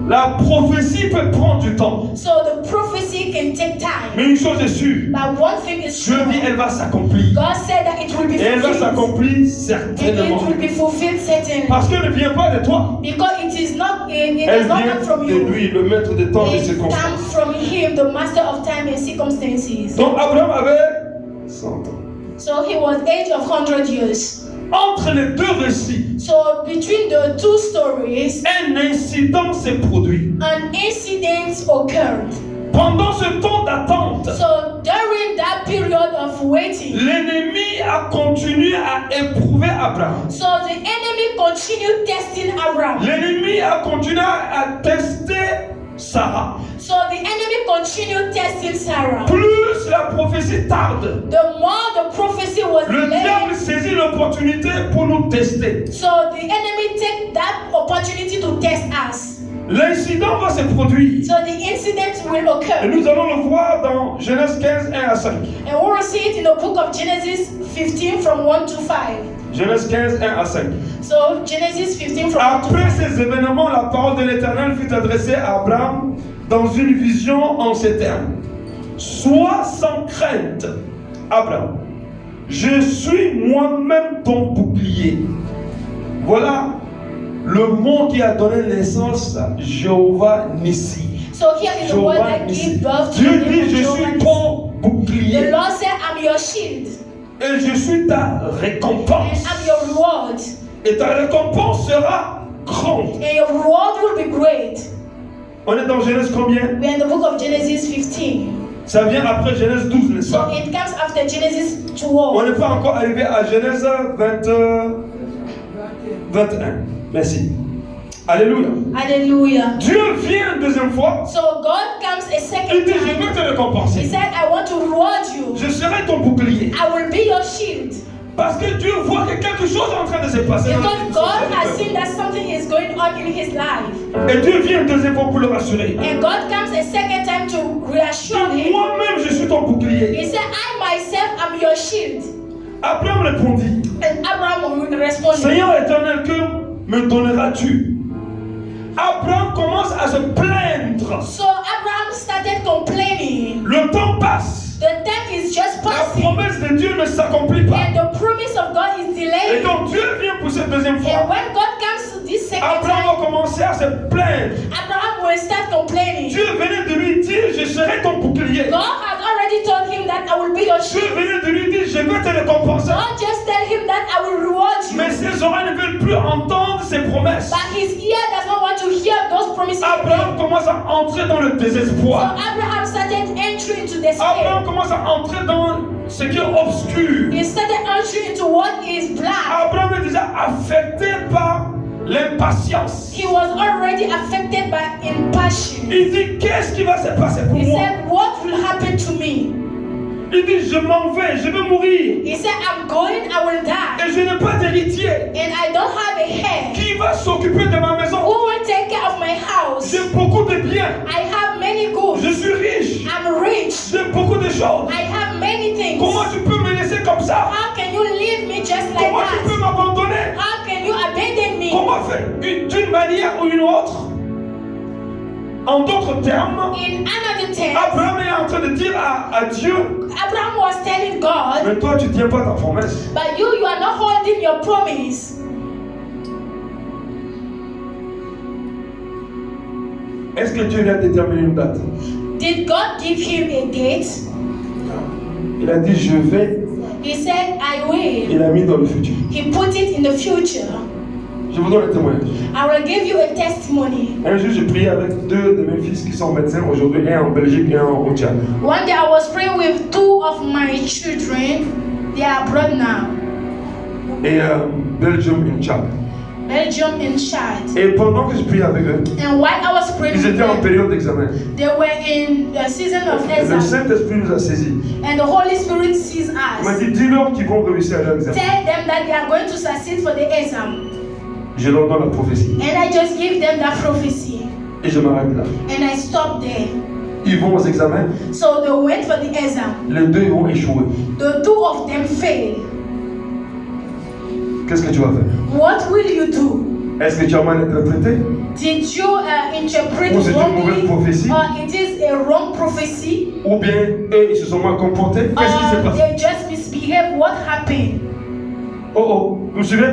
S1: La prophétie peut prendre du temps.
S2: So the prophecy can take time.
S1: Mais une chose est sûre,
S2: But one thing is
S1: Dieu
S2: sure.
S1: dit elle va s'accomplir.
S2: God said that it will be
S1: Et elle va
S2: fulfilled.
S1: s'accomplir
S2: And
S1: certainement.
S2: it will be fulfilled certainly.
S1: Parce qu'elle ne vient pas de toi.
S2: Because it is not it
S1: Elle
S2: does not
S1: vient
S2: come from
S1: de
S2: you.
S1: lui, le maître des temps et des
S2: It
S1: circonstances.
S2: comes from him, the master of time and circumstances.
S1: Donc Abraham avait 100 ans.
S2: So he was age of 100 years.
S1: Entre les deux récits,
S2: So between the two stories,
S1: un incident s'est produit.
S2: an incident occurred.
S1: Pendant ce temps d'attente,
S2: So during that period of waiting,
S1: l'ennemi a continué à éprouver Abraham.
S2: so the enemy continued testing Abraham.
S1: L'ennemi a continué à tester Sarah.
S2: So the enemy continued testing Sarah.
S1: Plus la prophétie tarde,
S2: The more the prophecy was
S1: le diable
S2: delayed,
S1: saisit l'opportunité pour nous tester.
S2: so the enemy take that opportunity to test us.
S1: L'incident va se produire.
S2: So the incident will
S1: Et
S2: occur.
S1: nous allons le voir dans Genèse 15, 1 à 5.
S2: And we will see it in the book of Genesis 15 from 1 to 5.
S1: Genèse 15, 1 à 5.
S2: So Genesis 15 from 1 to
S1: Après
S2: 5.
S1: ces événements, la parole de l'Éternel fut adressée à Abraham dans une vision en ces termes. Sois sans crainte, Abraham. Je suis moi-même ton bouclier. Voilà le mot qui a donné naissance à Jéhovah Nissi.
S2: So here is the word
S1: Jéhovah
S2: that
S1: Nissi.
S2: gives birth to
S1: Dieu
S2: the name
S1: dit,
S2: of
S1: je
S2: Jehovah
S1: suis
S2: Nissi.
S1: ton
S2: The
S1: bouclier
S2: Lord said, I'm your shield
S1: et je suis ta
S2: and
S1: récompense.
S2: I'm your reward.
S1: Et ta récompense sera grande.
S2: And your reward will be great.
S1: On est dans Genèse combien?
S2: We're in the book of Genesis 15.
S1: Ça vient après Genèse 12, n'est-ce
S2: So
S1: pas?
S2: it comes after Genesis
S1: On
S2: 12.
S1: n'est pas encore arrivé à Genèse 21. Merci. Alléluia.
S2: Hallelujah.
S1: Dieu vient une deuxième fois.
S2: So God comes a
S1: Il
S2: second
S1: dit, je
S2: time.
S1: veux te
S2: He
S1: récompenser.
S2: said, I want to reward you.
S1: Je serai ton bouclier.
S2: I will be your shield.
S1: Parce que Dieu voit que quelque chose est en train de se passer. dans
S2: Because
S1: notre
S2: God has
S1: vie.
S2: seen that something is going on in his life.
S1: Et Dieu vient une deuxième fois pour le rassurer.
S2: And God comes a second time to reassure him.
S1: Moi-même, je suis ton bouclier.
S2: He said, I myself am your shield.
S1: Abraham répondit,
S2: And Abraham responded,
S1: Seigneur éternel, que me donneras-tu? Abraham commence à se plaindre.
S2: So Abraham started complaining.
S1: Le temps passe.
S2: The time is just
S1: La
S2: passing.
S1: promesse de Dieu ne s'accomplit pas.
S2: And the promise of God is
S1: Et
S2: delayed.
S1: donc Dieu vient pour cette deuxième
S2: And
S1: fois.
S2: when God comes to this second
S1: Abraham
S2: time,
S1: va commencer à se plaindre.
S2: Abraham will start complaining.
S1: Dieu venait de lui dire, je serai ton bouclier.
S2: God had already told him that I will be your
S1: Dieu
S2: shield.
S1: venait de lui dire, je vais te récompenser.
S2: God just tell him that I will reward you.
S1: Mais ses oreilles ne veulent plus entendre ses promesses.
S2: But his ear does not want to hear those promises.
S1: Abraham commence à entrer dans le
S2: So
S1: désespoir.
S2: Abraham started entering into despair.
S1: Abraham commence à entrer dans ce qui est obscur.
S2: He started entering into what is black.
S1: Abraham est déjà affecté par l'impatience.
S2: He was already affected by impassion.
S1: Il dit, qu'est-ce qui va se passer pour
S2: He
S1: moi?
S2: said, what will happen to me?
S1: Il dit, je m'en vais, je vais mourir.
S2: He said, I'm going, I will die.
S1: Et je n'ai pas d'héritier.
S2: And I don't have a heir.
S1: Qui va s'occuper de ma maison?
S2: Who will take care of my house?
S1: J'ai beaucoup de biens.
S2: I have many goods.
S1: Je suis riche.
S2: I'm rich.
S1: J'ai beaucoup de choses.
S2: I have many things.
S1: Comment tu peux me laisser comme ça?
S2: How can you leave me just like
S1: Comment tu peux
S2: that?
S1: m'abandonner?
S2: How can you abandon me?
S1: Comment faire? D'une manière ou une autre? En d'autres termes,
S2: In another term,
S1: Abraham est en train de dire à Dieu,
S2: Abraham was telling God,
S1: mais toi tu ne tiens pas ta promesse.
S2: but you are not holding your promise.
S1: Est-ce que Dieu lui a déterminé une date?
S2: Did God give him a date?
S1: Il a dit je vais,
S2: He said, I will.
S1: il l'a mis dans le futur.
S2: He put it in the future.
S1: Je vous donne un témoignage.
S2: I will give you a testimony.
S1: Un jour j'ai prié avec deux de mes fils qui sont médecins aujourd'hui, un en Belgique et un au Tchad.
S2: One day I was praying with two of my children. They are abroad now.
S1: Et Belgium et Tchad.
S2: Belgium and Chad.
S1: Et pendant que je priais avec eux,
S2: And while I was praying
S1: ils
S2: with
S1: étaient en
S2: them,
S1: période d'examen.
S2: they were in the season of
S1: Le
S2: exam.
S1: Saint-Esprit nous a saisis.
S2: And the Holy Spirit sees
S1: Il m'a
S2: us.
S1: dit, dis-leur qu'ils vont réussir à leur examen.
S2: Tell them that they are going to succeed for the exam.
S1: Je leur donne la prophétie.
S2: And I just give them that prophecy.
S1: Et je m'arrête là.
S2: And I stop there.
S1: Ils vont aux examens.
S2: So they went for the exam.
S1: Les deux ils vont échouer.
S2: The two of them failed.
S1: Qu'est-ce que tu vas faire?
S2: What will you do?
S1: Est-ce que tu as mal interprété?
S2: Did you interpret
S1: Ou c'est une mauvaise
S2: wrongly?
S1: prophétie?
S2: Or it is a wrong prophecy?
S1: Ou bien eux, ils se sont mal comportés? Qu'est-ce qui s'est
S2: Or
S1: passé?
S2: they just misbehaved? What happened?
S1: Oh oh, vous me suivez?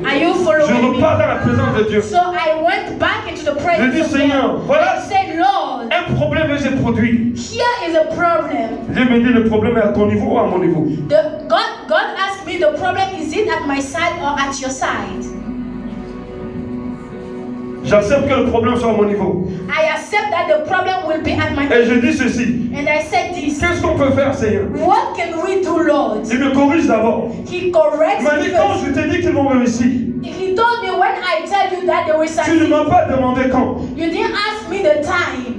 S2: Are you
S1: Je
S2: following
S1: repars dans
S2: me?
S1: la présence de Dieu.
S2: So I went back into the
S1: Je
S2: presence
S1: dis,
S2: of
S1: Seigneur,
S2: God.
S1: voilà.
S2: I said, Lord,
S1: Un problème vient se produire.
S2: here is a problem.
S1: Dieu me dit, le problème est à ton niveau ou à mon niveau?
S2: God asked me, the problem, is it at my side or at your side?
S1: J'accepte que le problème soit à mon niveau.
S2: I accept that the problem will be at my
S1: Et je dis ceci.
S2: And I said this.
S1: Qu'est-ce qu'on peut faire, Seigneur?
S2: What can we do, Lord?
S1: Il me corrige d'abord.
S2: He corrects
S1: Il m'a
S2: me
S1: dit, quand
S2: first.
S1: je t'ai dit qu'ils vont réussir,
S2: He told me when I tell you that they will
S1: tu ne
S2: succeed.
S1: m'as pas demandé quand.
S2: You didn't ask me the time.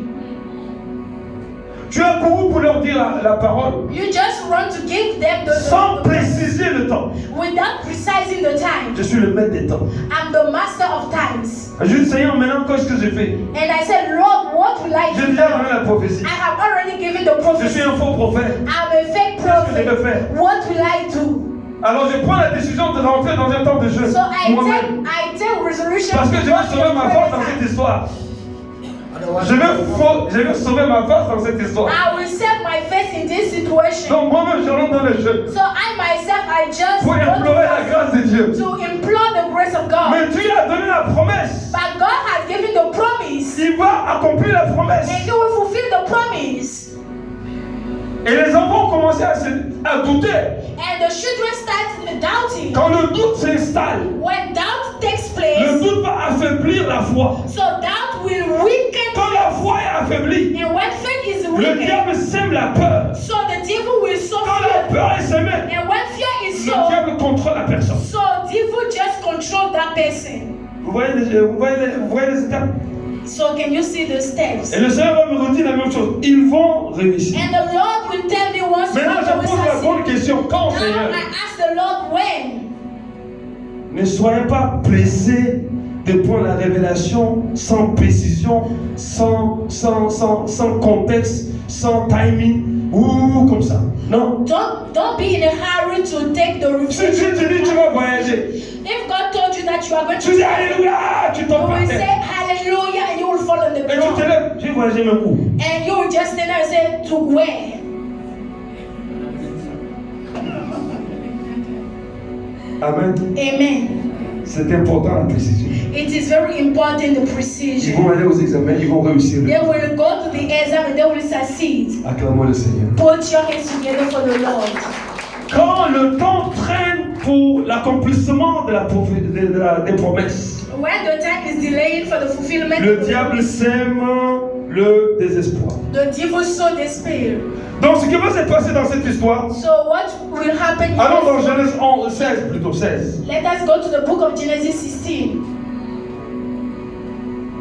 S1: Tu as couru pour leur dire la parole
S2: You just run to give them
S1: sans préciser le temps.
S2: without precising the time.
S1: Je suis le maître des temps.
S2: I'm the master of times.
S1: Je dis, Seigneur, maintenant, qu'est-ce que j'ai fait?
S2: And I said, Lord, what will I
S1: J'ai
S2: do?
S1: déjà donné la prophétie.
S2: I have already given the
S1: Je
S2: prophecy.
S1: suis un faux prophète.
S2: I'm a fake
S1: Qu'est-ce que je vais
S2: prophet.
S1: faire?
S2: What will I do?
S1: Alors je prends la décision de rentrer dans un temps de jeûne
S2: So
S1: moi-même.
S2: I take resolution
S1: Parce que je
S2: to
S1: vais
S2: go
S1: sauver
S2: to
S1: ma
S2: prayer
S1: face dans
S2: time.
S1: cette histoire. Je vais sauver ma face dans cette histoire.
S2: I will save my face in this situation.
S1: Donc moi-même, je rentre dans le jeûne
S2: So I myself, I just
S1: pour
S2: go to
S1: implorer la
S2: fast
S1: grâce de Dieu.
S2: to implore the grace of God.
S1: Mais Dieu a donné la promesse.
S2: But God has given the promise.
S1: Il va accomplir la promesse.
S2: And He will fulfill the promise.
S1: Et les enfants ont commencé à douter.
S2: And the children start doubting.
S1: Quand le doute s'installe,
S2: When doubt takes
S1: le
S2: place,
S1: doute va affaiblir la foi.
S2: so doubt will weaken.
S1: Quand la foi est affaiblie,
S2: And when faith is
S1: le
S2: weakened,
S1: diable sème la peur.
S2: so the devil will sow
S1: Quand la
S2: fear.
S1: peur est semée,
S2: And when fear is
S1: le
S2: sown,
S1: diable contrôle la personne.
S2: so devil just control that person.
S1: Vous voyez les étapes?
S2: So can you see the steps?
S1: Et le Seigneur va me redire la même chose. Ils vont réussir.
S2: And the Lord will tell me once more
S1: Maintenant,
S2: they
S1: je
S2: will
S1: pose la
S2: succeed.
S1: bonne question. Quand,
S2: Now
S1: Seigneur?
S2: I ask the Lord when.
S1: Ne soyez pas pressés de prendre la révélation sans précision, sans contexte, sans timing, ou comme ça. Non.
S2: Don't be in a hurry to take the
S1: Si
S2: revelation.
S1: Dieu te dit tu vas voyager,
S2: If God told you that you are going to
S1: tu dis Alléluia, tu
S2: you
S1: tombes par
S2: will say
S1: terre.
S2: hallelujah and you will fall on the
S1: Et tu te
S2: ground.
S1: lèves, j'ai voyagé même où?
S2: And you will just stand there and say, to where?
S1: Amen.
S2: Amen.
S1: C'est important la précision.
S2: It is very important the
S1: Ils
S2: precision.
S1: vont aller aux examens, ils vont réussir.
S2: They will go to the exam and they will succeed.
S1: Acclamons le Seigneur.
S2: Put your hands together for the Lord.
S1: Quand le temps traîne pour l'accomplissement des promesses,
S2: When the time is delayed for the fulfillment,
S1: le diable sème le désespoir.
S2: the devil sow despair.
S1: Donc ce qui va se passer dans cette histoire,
S2: So what will happen?
S1: allons dans Genèse 16 plutôt, 16,
S2: Let us go to the book of Genesis 16,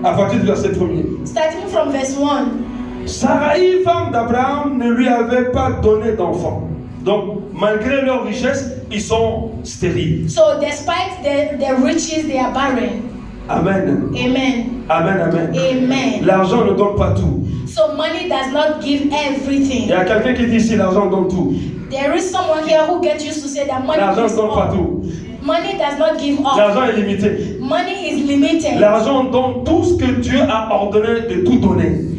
S1: à partir du verset 1er.
S2: starting from verse 1.
S1: Sarai, femme d'Abraham, ne lui avait pas donné d'enfant. Donc, malgré leur richesse, ils sont stériles.
S2: So despite their riches, they are barren.
S1: Amen.
S2: Amen.
S1: Amen, amen.
S2: Amen.
S1: L'argent ne donne pas tout.
S2: So money does not give
S1: Il
S2: everything.
S1: y a quelqu'un qui dit ici, l'argent donne tout.
S2: There is someone here who gets used to say that money
S1: L'argent
S2: gives
S1: ne donne pas
S2: all.
S1: tout.
S2: Money does not give all.
S1: L'argent est limité.
S2: Money is limited.
S1: L'argent donne tout ce que Dieu a ordonné de tout donner.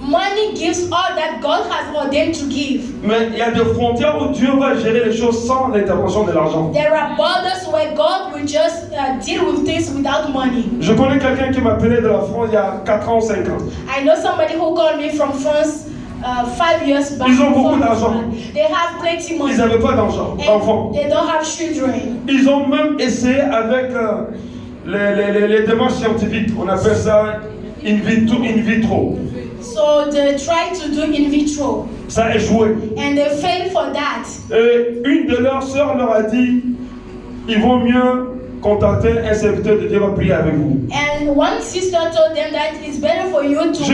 S2: Money gives all that God has ordained to give.
S1: Mais il y a des frontières où Dieu va gérer les choses sans l'intervention de l'argent.
S2: There are borders where God will just deal with things without money.
S1: Je connais quelqu'un qui m'appelait de la France il y a 4 ans, 5 ans.
S2: I know somebody who called me from France 5 years back.
S1: Ils ont beaucoup
S2: 4 years
S1: d'argent.
S2: back. They have plenty money.
S1: Ils n'avaient pas d'enfants.
S2: And they don't have children.
S1: Ils ont même essayé avec les démarches scientifiques. On appelle ça in vitro.
S2: So they try to do in vitro.
S1: Ça a échoué.
S2: And they fail for that.
S1: Et une de leurs sœurs leur a dit, il vaut mieux contacter un serviteur de Dieu va prier avec vous.
S2: And one sister told them that it's better for you to
S1: Je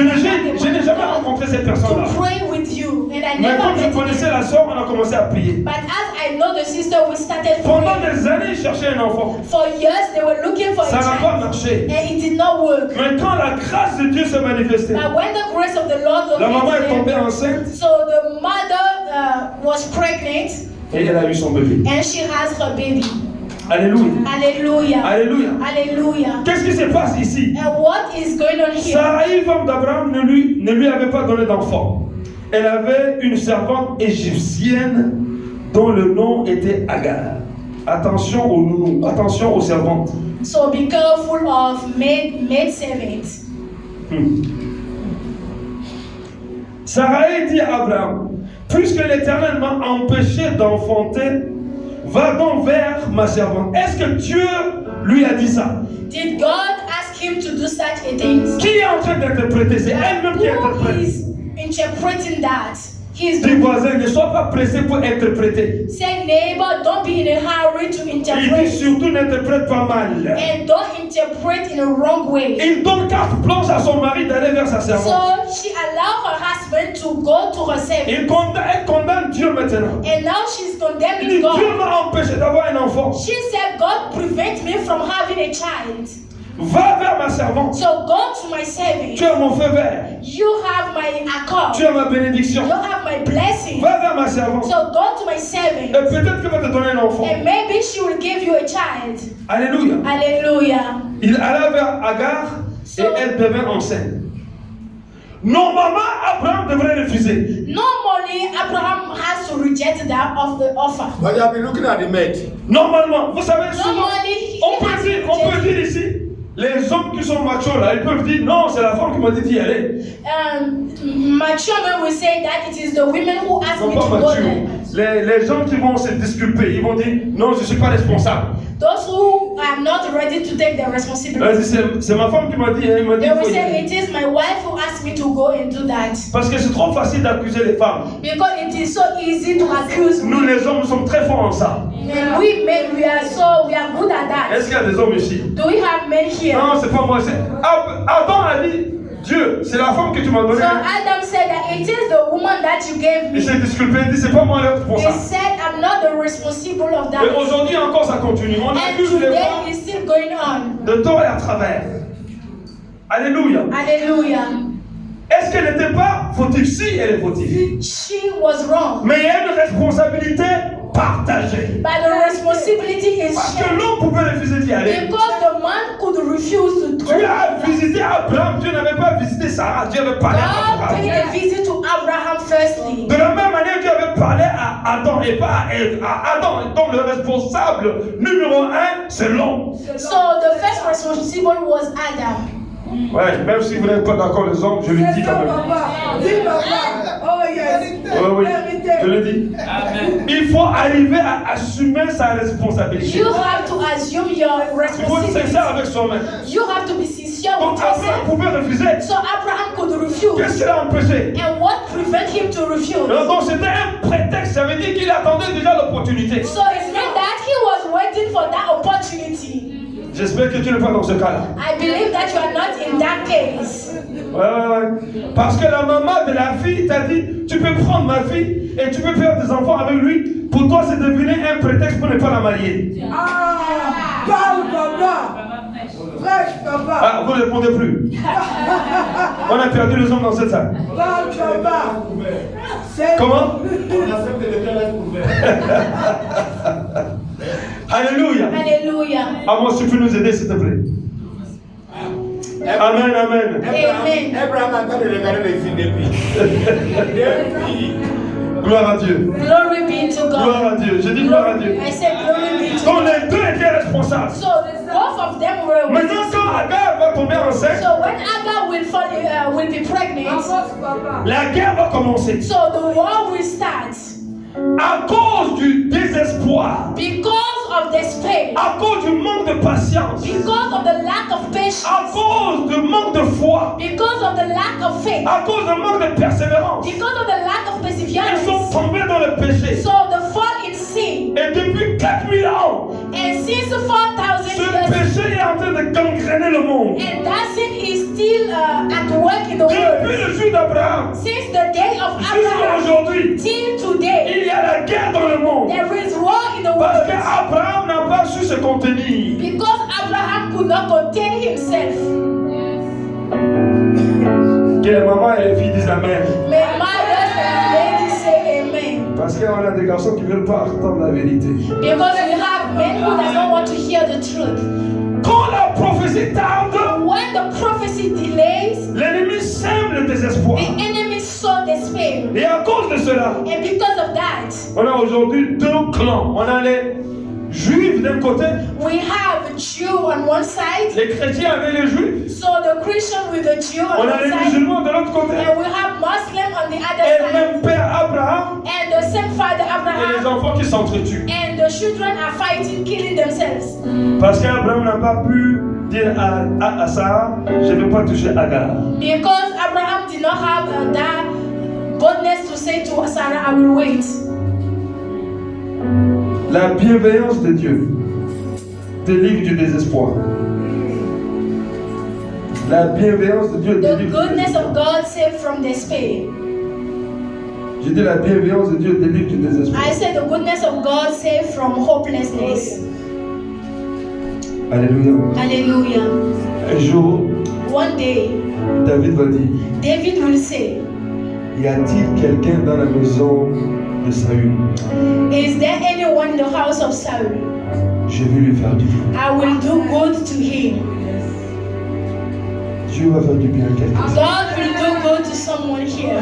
S1: n'ai jamais rencontré cette personne-là.
S2: to pray with you. And I
S1: Mais
S2: never
S1: comme je
S2: met
S1: connaissais
S2: her.
S1: la sœur, on a commencé à prier.
S2: But as I know the sister, we started
S1: Pendant
S2: praying.
S1: des années, ils cherchaient un enfant.
S2: For years they were looking for
S1: Ça
S2: a
S1: n'a pas
S2: child.
S1: marché.
S2: And it did not work.
S1: Mais quand la grâce de Dieu s'est manifestée,
S2: But when the grace of the Lord
S1: la maman est
S2: located
S1: tombée
S2: them,
S1: enceinte
S2: so the mother was pregnant
S1: et elle a eu son bébé.
S2: and she has her baby.
S1: Alléluia.
S2: Hallelujah.
S1: Alléluia.
S2: Hallelujah.
S1: Qu'est-ce qui se passe ici?
S2: And what is going on here?
S1: Sarai, femme d'Abraham, ne lui avait pas donné d'enfant. Elle avait une servante égyptienne dont le nom était Agar. Attention aux nounous, attention aux servantes.
S2: So be careful of maid servants.
S1: Sarai dit à Abraham, puisque l'Éternel m'a empêché d'enfanter, va donc vers ma servante. Est-ce que Dieu lui a dit ça?
S2: Did God ask him to do such a thing?
S1: Qui est en train d'interpréter? C'est elle-même qui
S2: Who
S1: interprète.
S2: is interpreting that? He is
S1: Dis voisin, ne sois pas pressé pour interpréter.
S2: Say neighbor, don't be in a hurry to
S1: Il dit
S2: interpret.
S1: surtout n'interprète pas mal.
S2: And don't interpret in a wrong way.
S1: Il donne carte blanche à son mari d'aller vers sa servante.
S2: So she allowed her husband to go to her servant.
S1: Elle condamne Dieu maintenant.
S2: And now she's
S1: Il
S2: condemning
S1: dit, Dieu
S2: God.
S1: m'a empêché d'avoir un enfant.
S2: She said, God prevent me from having a child.
S1: Va vers ma servante.
S2: So go to my servant.
S1: Tu as mon feu vert.
S2: You have my accord.
S1: Tu as ma bénédiction.
S2: You have my blessing.
S1: Va vers ma servante.
S2: So go to my
S1: Et
S2: servant.
S1: peut-être qu'elle va te donner un enfant.
S2: And maybe she will give you a child.
S1: Alléluia.
S2: Hallelujah.
S1: Il alla vers Agar et elle devint enceinte. Normalement, Abraham devrait refuser.
S2: Normally, Abraham mom has to reject that of the offer.
S3: But you have been looking at the mate.
S1: Normalement, vous savez, souvent,
S2: Normally, he
S1: on
S2: has
S1: peut
S2: rejected.
S1: dire ici, les hommes qui sont machos là, ils peuvent dire non, c'est la femme qui m'a dit d'y aller.
S2: Mature men will say that it is the women who ask
S1: Ils
S2: me
S1: sont
S2: to
S1: pas
S2: go
S1: matures.
S2: there.
S1: Les gens qui vont se disculper, ils vont dire non, je ne suis pas responsable.
S2: Those who are not ready to take their
S1: Là,
S2: responsibility.
S1: c'est ma femme qui m'a dit, elle m'a dit
S2: They will
S1: faut y
S2: say
S1: aller.
S2: it is my wife who asked me to go and do that.
S1: Parce que c'est trop facile d'accuser les femmes.
S2: Because it is so easy to accuse
S1: Nous
S2: me.
S1: les hommes, nous sommes très forts en ça.
S2: And we men, we are good at that.
S1: Est-ce qu'il y a des hommes ici?
S2: Do we have men here?
S1: Non, c'est pas moi. Adam a dit, Dieu, c'est la femme que tu m'as
S2: So
S1: donnée.
S2: Adam said that it is the woman that you gave
S1: Il
S2: me.
S1: s'est disculpé, il dit, c'est pas moi le
S2: He
S1: responsable.
S2: said, I'm not the responsible of
S1: Et
S2: that.
S1: aujourd'hui encore, ça continue. On
S2: And
S1: accuse les
S2: today
S1: femmes
S2: it's still going on.
S1: de tort et à travers. Alléluia.
S2: Hallelujah.
S1: Est-ce qu'elle n'était pas fautive? Si, elle est fautive.
S2: She was wrong.
S1: Mais il y a une responsabilité partagée.
S2: But the responsibility is
S1: Parce que
S2: shared.
S1: l'homme pouvait refuser d'y aller.
S2: Because the man could refuse to
S1: Dieu
S2: go.
S1: a visité Abraham, Dieu n'avait pas visité Sarah, Dieu avait parlé à
S2: God paid
S1: Abraham.
S2: a visit to Abraham firstly.
S1: De la même manière, Dieu avait parlé à Adam et pas à Ève. À Adam, donc le responsable numéro 1, c'est l'homme.
S2: So the first responsible was Adam.
S1: Ouais, même si vous n'êtes pas d'accord les hommes, je le dis quand même.
S3: Dis papa. Oh yes.
S1: Oui, je le dis. Il faut arriver à assumer sa responsabilité.
S2: You have to assume your
S1: Il faut être
S2: responsibility.
S1: sincère avec soi-même.
S2: You have to be sincere
S1: Donc
S2: with
S1: Abraham
S2: yourself.
S1: pouvait refuser.
S2: So Abraham could refuse.
S1: Qu'est-ce qui l'a empêché?
S2: And what prevent him to refuse?
S1: Donc c'était un prétexte, ça veut dire qu'il attendait déjà l'opportunité.
S2: So it meant that he was waiting for that opportunity.
S1: J'espère que tu n'es pas dans ce cas-là.
S2: I believe that you are not in that case.
S1: Ouais. Parce que la maman de la fille t'a dit, tu peux prendre ma fille et tu peux faire des enfants avec lui. Pour toi, c'est devenu un prétexte pour ne pas la marier.
S3: Ah, parle papa. Prêche papa.
S1: Ah, vous ne répondez plus. On a perdu les hommes dans cette salle.
S3: Parle papa. C'est-
S1: Comment?
S3: On accepte le terrain pour faire.
S1: Alléluia.
S2: Hallelujah.
S1: Amos, tu peux nous aider, s'il te plaît. Amen, amen.
S2: Amen.
S3: Abraham a quand de regarder les filles depuis.
S1: Gloire à Dieu.
S2: Glory be to
S1: Gloire
S2: God.
S1: à Dieu. Je dis gloire à Dieu.
S2: I said glory be to
S1: Donc
S2: God.
S1: les deux étaient responsables.
S2: So both of them were
S1: Maintenant,
S2: witnesses.
S1: quand Agar va tomber enceinte,
S2: So when Agar will be pregnant,
S1: la guerre va commencer.
S2: so the war will start
S1: À cause du désespoir,
S2: because of despair,
S1: à cause du manque de patience,
S2: because of the lack of patience,
S1: à cause du manque de foi,
S2: because of the lack of faith,
S1: à cause du manque de persévérance.
S2: because of the lack of
S1: Ils sont
S2: perseverance.
S1: tombés dans le péché.
S2: So the fall in sin,
S1: Et depuis 4000 ans,
S2: and since 4,000
S1: ce
S2: years,
S1: péché est en train de gangréner le monde.
S2: and that sin is still at work in the
S1: Depuis
S2: world.
S1: le jour d'Abraham
S2: Since the day of
S1: jusqu'à
S2: Abraham
S1: aujourd'hui,
S2: till today,
S1: il y a la guerre dans le monde.
S2: there is war in the
S1: Parce
S2: world.
S1: qu'Abraham n'a pas su se contenir.
S2: Because Abraham could not contain himself.
S1: Que les mamans et les filles disent Amen.
S2: May mothers and ladies say amen.
S1: Parce qu'on a des garçons qui ne veulent pas entendre la vérité.
S2: Because we have men who do not want to hear the truth.
S1: Quand la prophétie tarde,
S2: When the prophecy delays,
S1: l'ennemi sème le désespoir.
S2: the enemy sow despair.
S1: Et à cause de cela,
S2: And because of that,
S1: on a aujourd'hui deux clans. On a les juifs d'un côté,
S2: we have Jew on one side,
S1: les chrétiens avec les juifs.
S2: so the Christian with the Jew on
S1: On a
S2: one
S1: les
S2: side,
S1: musulmans de l'autre côté.
S2: and we have Muslim on the
S1: Et
S2: other
S1: le
S2: side,
S1: même père Abraham
S2: and the same father
S1: et les
S2: Abraham,
S1: enfants qui s'entretuent.
S2: and the children are fighting, killing themselves.
S1: Parce qu'Abraham n'a pas pu dire à Sarah, je ne vais pas toucher Agar.
S2: Because Abraham did not have that boldness to say to Sarah, I will wait.
S1: La bienveillance de Dieu délivre du désespoir. La bienveillance de Dieu
S2: The
S1: délivre du
S2: goodness
S1: désespoir.
S2: of God saved from despair.
S1: Je dis la bienveillance de Dieu délivre du désespoir.
S2: I said the goodness of God saved from hopelessness.
S1: Alléluia.
S2: Hallelujah.
S1: Un jour,
S2: One day,
S1: David va dire,
S2: David will say,
S1: y a-t-il quelqu'un dans la maison de Saül?
S2: is there anyone in the house of Saul?
S1: Je vais lui faire du bien.
S2: I will do good to him.
S1: Dieu va faire du bien à quelqu'un.
S2: God will do go to someone here.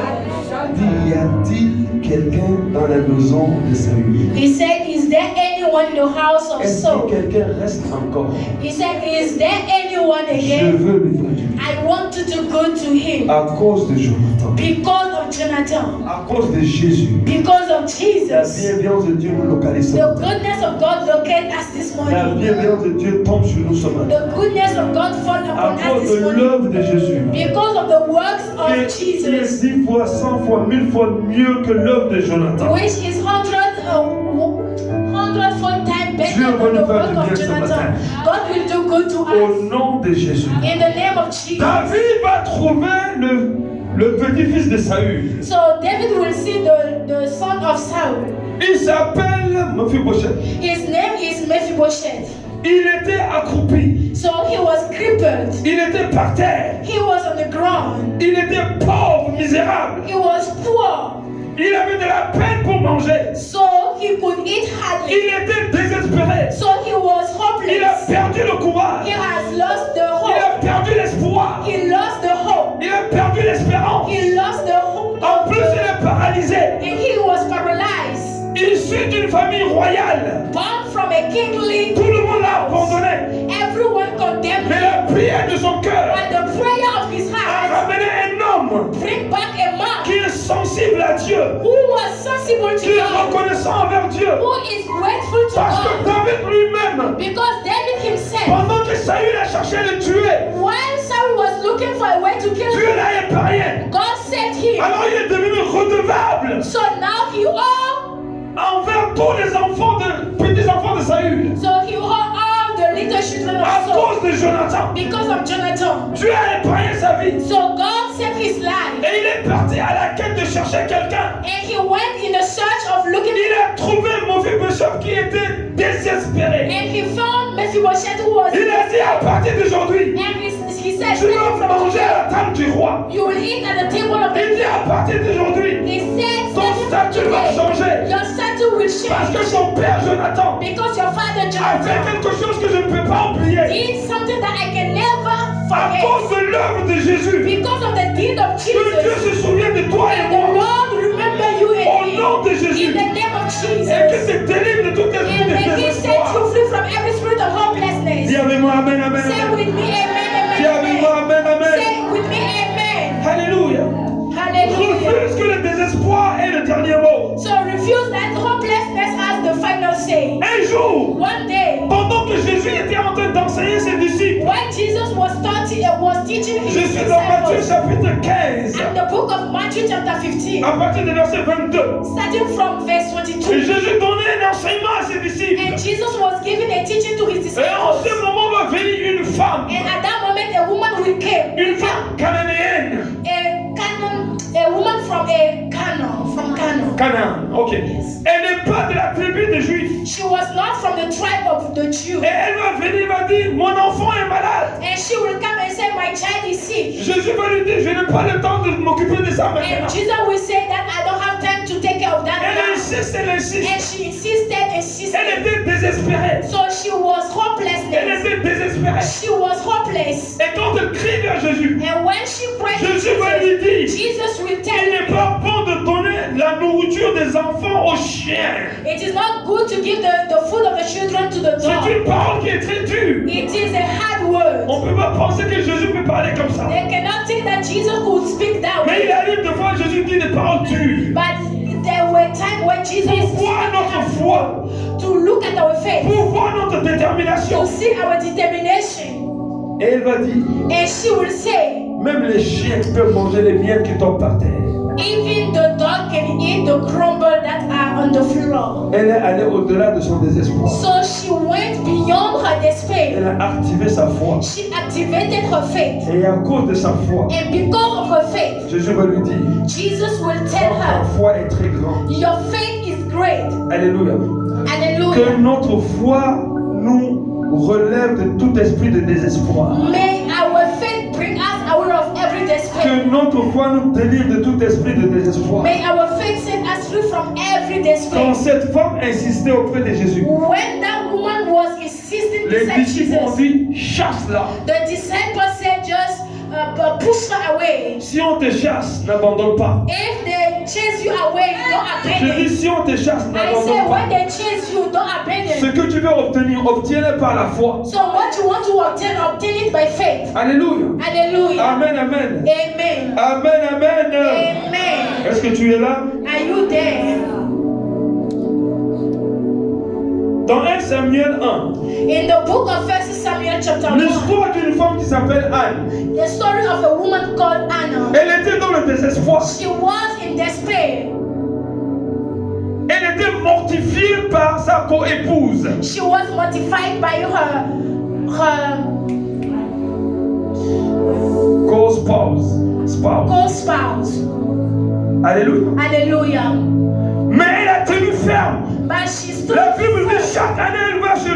S1: Dit, y a-t-il quelqu'un dans la maison de Saül?
S2: He said, is there anyone in the house of
S1: Est-ce que
S2: Saul?
S1: quelqu'un reste encore?
S2: He said, is there anyone
S1: Je
S2: again?
S1: veux lui faire du bien.
S2: I want you to go to him
S1: À cause de Jonathan,
S2: because of Jonathan,
S1: à cause de Jésus,
S2: because of
S1: la
S2: Jesus.
S1: bienveillance de Dieu nous localise.
S2: The goodness of God locate us this
S1: La
S2: morning.
S1: bienveillance de Dieu tombe sur nous ce matin.
S2: The goodness of God fall
S1: À
S2: upon us
S1: cause
S2: this
S1: de
S2: morning
S1: l'œuvre de Jésus,
S2: because of the works
S1: qui
S2: of
S1: est
S2: Jesus,
S1: 10 fois, 100 fois, 1000 fois mieux que l'œuvre de Jonathan.
S2: which is hundredfold time better
S1: Dieu va
S2: than
S1: nous
S2: the
S1: faire
S2: work
S1: du
S2: of
S1: bien ce
S2: Jonathan.
S1: matin.
S2: God will do good to
S1: Au
S2: us
S1: nom de Jésus.
S2: in the name of Jesus.
S1: David va trouver le petit-fils de Saül.
S2: So David will see the son of Saul.
S1: Il s'appelle Mephibosheth.
S2: His name is Mephibosheth.
S1: Il était accroupi.
S2: So he was crippled.
S1: Il était par terre.
S2: He was on the ground.
S1: Il était pauvre, misérable.
S2: He was poor.
S1: Il avait de la peine pour manger.
S2: So he could eat hardly.
S1: Il était désespéré.
S2: So he was
S1: Il a
S2: hopeless.
S1: perdu le
S2: He
S1: courage.
S2: has lost the
S1: Il a
S2: hope.
S1: perdu l'espoir.
S2: He lost the hope.
S1: Il a perdu l'espérance.
S2: He lost the hope.
S1: En plus, il est paralysé.
S2: And he was paralyzed.
S1: Issu d'une famille royale.
S2: Born from a kingly
S1: Tout le monde l'a abandonné.
S2: everyone condemned
S1: Mais
S2: him.
S1: la prière de son cœur
S2: But the prayer of his
S1: a
S2: heart
S1: ramené un homme
S2: bring back a man
S1: qui est sensible à Dieu,
S2: who was sensible
S1: qui
S2: to
S1: est
S2: God,
S1: reconnaissant envers Dieu.
S2: who is grateful to
S1: Parce que
S2: God.
S1: David lui-même,
S2: Because David himself,
S1: pendant que Saül a cherché à le tuer,
S2: while Saul was looking for a way to kill
S1: Dieu
S2: him,
S1: l'a épargné.
S2: God saved him.
S1: Alors il est devenu redevable
S2: So now he owed,
S1: envers tous les enfants petits-enfants de Saül.
S2: so he owed all the little children of
S1: À
S2: Saul
S1: cause de Jonathan,
S2: because of Jonathan.
S1: Dieu a épargné sa vie.
S2: So God saved his life.
S1: Et il est parti à la quête de chercher quelqu'un.
S2: And he went in the search of looking
S1: Il a trouvé Mephibosheth qui était désespéré.
S2: and he found Mephibosheth who was
S1: Il a dit à partir d'aujourd'hui,
S2: and he said,
S1: tu vas manger à la table du roi.
S2: you will eat at the table of
S1: Il
S2: the
S1: dit à partir d'aujourd'hui,
S2: He said,
S1: ton statut va changer.
S2: your statue will
S1: Parce que
S2: change
S1: son père Jonathan
S2: because your father
S1: a fait
S2: Jonathan
S1: quelque chose que je ne peux pas oublier.
S2: did something that I can never
S1: À
S2: forget
S1: cause de l'œuvre de Jésus,
S2: because of the deed of
S1: que Dieu
S2: Jesus.
S1: se souvient de toi et
S2: And the
S1: moi.
S2: Lord remember you
S1: Au
S2: and
S1: nom de
S2: me
S1: Jésus.
S2: in the name of
S1: Et que
S2: Jesus.
S1: te délivre de tout esprit
S2: And
S1: de
S2: may He set
S1: désespoir.
S2: you free from every spirit of hopelessness.
S1: Dis avec moi Amen, Amen,
S2: Say
S1: Amen.
S2: with me, amen,
S1: Dis avec
S2: amen,
S1: moi
S2: amen.
S1: Amen, Amen.
S2: Say with me, amen.
S1: Alléluia.
S2: Hallelujah.
S1: Refuse que le désespoir ait le dernier mot.
S2: So refuse that hopelessness has the final say.
S1: Un jour,
S2: One day,
S1: pendant que Jésus était en train d'enseigner ses disciples,
S2: when Jesus was teaching his
S1: je suis dans Matthieu
S2: disciples,
S1: chapitre 15,
S2: and the book of Matthew chapter 15,
S1: à partir du verset 22.
S2: starting from verse
S1: Et
S2: 22,
S1: Jésus donnait un enseignement à ses disciples.
S2: and Jesus was giving a teaching to his
S1: Et en
S2: disciples.
S1: ce moment va venir une femme,
S2: And at that moment, a woman will came,
S1: une femme cananéenne.
S2: a woman from Canaan.
S1: Canaan, ok. Elle n'est pas de la tribu des Juifs.
S2: She was not from the tribe of the Jew.
S1: Et elle va venir, va dire, mon enfant est malade.
S2: And she will come and say, my child is sick.
S1: Jésus va lui dire, je n'ai pas le temps de m'occuper de ça maintenant.
S2: And Jesus will say that I don't have time to take care of that
S1: Elle
S2: now.
S1: insiste, elle insiste.
S2: And she insisted.
S1: Elle était désespérée.
S2: So she was
S1: Elle
S2: hopelessness.
S1: était désespérée.
S2: She was hopeless.
S1: Et quand elle crie vers Jésus,
S2: And when she prayed to
S1: Jésus va lui
S2: Jesus,
S1: dire,
S2: Jesus will tell
S1: il
S2: her,
S1: n'est pas bon de donner la nourriture des enfants aux chiens.
S2: it is not good to give the food of the children to the
S1: C'est
S2: dog.
S1: une parole qui est très dure.
S2: It is a hard word.
S1: On ne peut pas penser que Jésus peut parler comme ça.
S2: They cannot think that Jesus could speak that
S1: Mais il
S2: way.
S1: arrive de fois Jésus dit des paroles dures.
S2: But there were times when Jesus
S1: Pour voir notre foi,
S2: to look at our faith,
S1: pour voir notre détermination.
S2: to see our determination.
S1: Et elle va dire,
S2: And she will say,
S1: même les chiens peuvent manger les miettes qui tombent par terre.
S2: even the dog can eat the crumble that are on the floor.
S1: Elle est allée au-delà de son désespoir.
S2: So she went beyond her despair.
S1: Elle a activé sa foi.
S2: She activated her faith.
S1: Et à cause de sa foi,
S2: And because of her faith,
S1: Jésus va lui dire,
S2: Jesus will tell
S1: ta
S2: her,
S1: foi est très grande.
S2: your faith is great.
S1: Alléluia.
S2: Hallelujah.
S1: Que notre foi nous relève de tout esprit de désespoir.
S2: May our faith bring us out of every despair.
S1: Que notre foi nous délivre de tout esprit de désespoir.
S2: May our faith set us free from every despair.
S1: Quand cette femme insistait auprès de Jésus,
S2: When that woman was insisting
S1: les
S2: beside
S1: disciples ont
S2: Jesus,
S1: dit, chasse-la.
S2: the disciples said, just push her away.
S1: Si on te chasse, n'abandonne pas.
S2: If they chase you away, don't
S1: Je
S2: abandon.
S1: dis, si on te chasse,
S2: I say
S1: n'abandonne pas.
S2: when they chase you, don't
S1: Ce
S2: abandon.
S1: que tu veux obtenir, obtiens-le par la foi.
S2: So what you want to obtain it by faith.
S1: Alléluia.
S2: Hallelujah.
S1: Amen, amen.
S2: Amen.
S1: Amen, amen.
S2: Amen.
S1: Est-ce que tu es là?
S2: Are you there?
S1: Dans 1 Samuel 1,
S2: In the book of 1 Samuel chapter 1,
S1: l'histoire d'une femme qui s'appelle Anne.
S2: the story of a woman called Anna.
S1: Elle était dans le désespoir.
S2: She was in despair.
S1: Elle était mortifiée par sa co-épouse.
S2: She was mortified by her
S1: Co-spouse.
S2: co-spouse.
S1: Alléluia.
S2: Hallelujah.
S1: Mais elle a tenu ferme.
S2: But she stood
S1: La Bible dit
S2: firm.
S1: chaque année elle va chez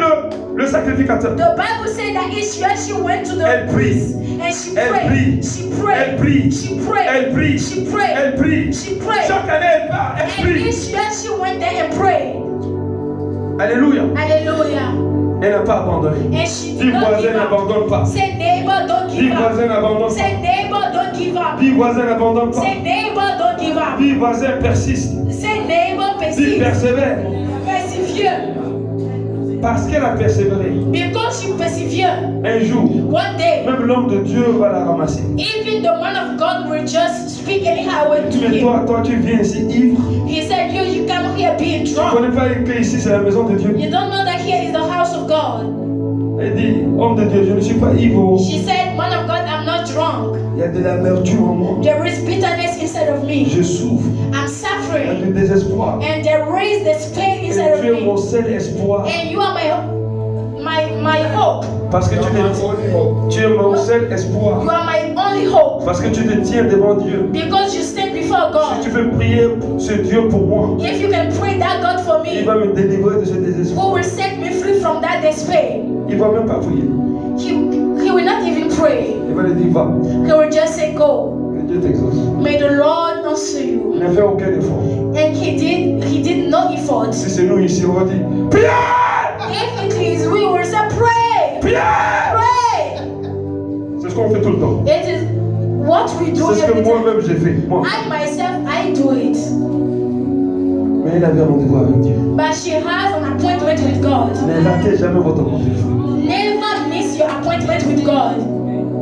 S1: le sacrificateur.
S2: The Bible said that each year she went to
S1: Elle
S2: the
S1: prie.
S2: priest and she
S1: Elle
S2: prayed.
S1: prie.
S2: She
S1: Elle
S2: prayed.
S1: prie.
S2: She prayed.
S1: Elle prie.
S2: She prayed.
S1: Elle prie.
S2: She prayed.
S1: Chaque année elle part, elle
S2: And
S1: prie.
S2: each year she went there and prayed.
S1: Alléluia.
S2: Hallelujah.
S1: Elle n'a pas abandonné.
S2: And she
S1: Dis
S2: did not
S1: voisin,
S2: give up.
S1: n'abandonne pas.
S2: Say neighbor, don't
S1: Dis
S2: give up.
S1: voisin, n'abandonne pas.
S2: Say neighbor, don't give up.
S1: Dis voisin, n'abandonne pas.
S2: Say neighbor, don't give up.
S1: Dis voisin, persiste.
S2: Say neighbor,
S1: Dis
S2: persist.
S1: persévère.
S2: Persevere.
S1: Parce qu'elle a persévéré.
S2: Because she persevered.
S1: Un jour,
S2: One day,
S1: même l'homme de Dieu va la ramasser.
S2: even the man of God will just speak anyhow to
S1: Mais
S2: him.
S1: toi, tu viens ici ivre.
S2: He said, you come here being
S1: Tu ne
S2: drunk.
S1: connais pas que ici c'est la maison de Dieu.
S2: You don't know that here is the house of God.
S1: Elle dit, homme de Dieu, je ne suis pas ivre.
S2: She said, man of God, I'm not drunk.
S1: Il y a de l'amertume en moi.
S2: There is bitterness inside of me.
S1: Je souffre.
S2: I'm
S1: Il y a
S2: suffering.
S1: du désespoir.
S2: And there is this pain
S1: Et
S2: inside of
S1: tu es mon
S2: me.
S1: seul espoir.
S2: And you are my hope.
S1: Parce que tu es mon seul
S2: You
S1: espoir.
S2: are my only hope.
S1: Parce que tu te tiens devant Dieu.
S2: Because you stand before
S1: Si tu
S2: God.
S1: veux prier ce Dieu pour moi,
S2: If you can pray that God for
S1: il
S2: me,
S1: va me délivrer de ce désespoir.
S2: who will set me free from that despair.
S1: Il va même pas prier.
S2: He will not even pray.
S1: Il va lui dire, va.
S2: He will just say, go.
S1: Que Dieu t'exauce.
S2: May the Lord answer you.
S1: Il n'a fait aucun effort.
S2: And he did no effort.
S1: Si c'est nous ici, on va dire, prière!
S2: If it is we will say, pray.
S1: Prière!
S2: Pray.
S1: C'est ce qu'on fait tout le temps.
S2: It is what we do
S1: C'est ce que
S2: every time.
S1: moi-même j'ai fait. Moi.
S2: I myself, I do it.
S1: Mais elle avait un rendez-vous avec Dieu.
S2: But she has an appointment with God.
S1: Ne ratez jamais votre rendez-vous.
S2: Never miss your appointment with God.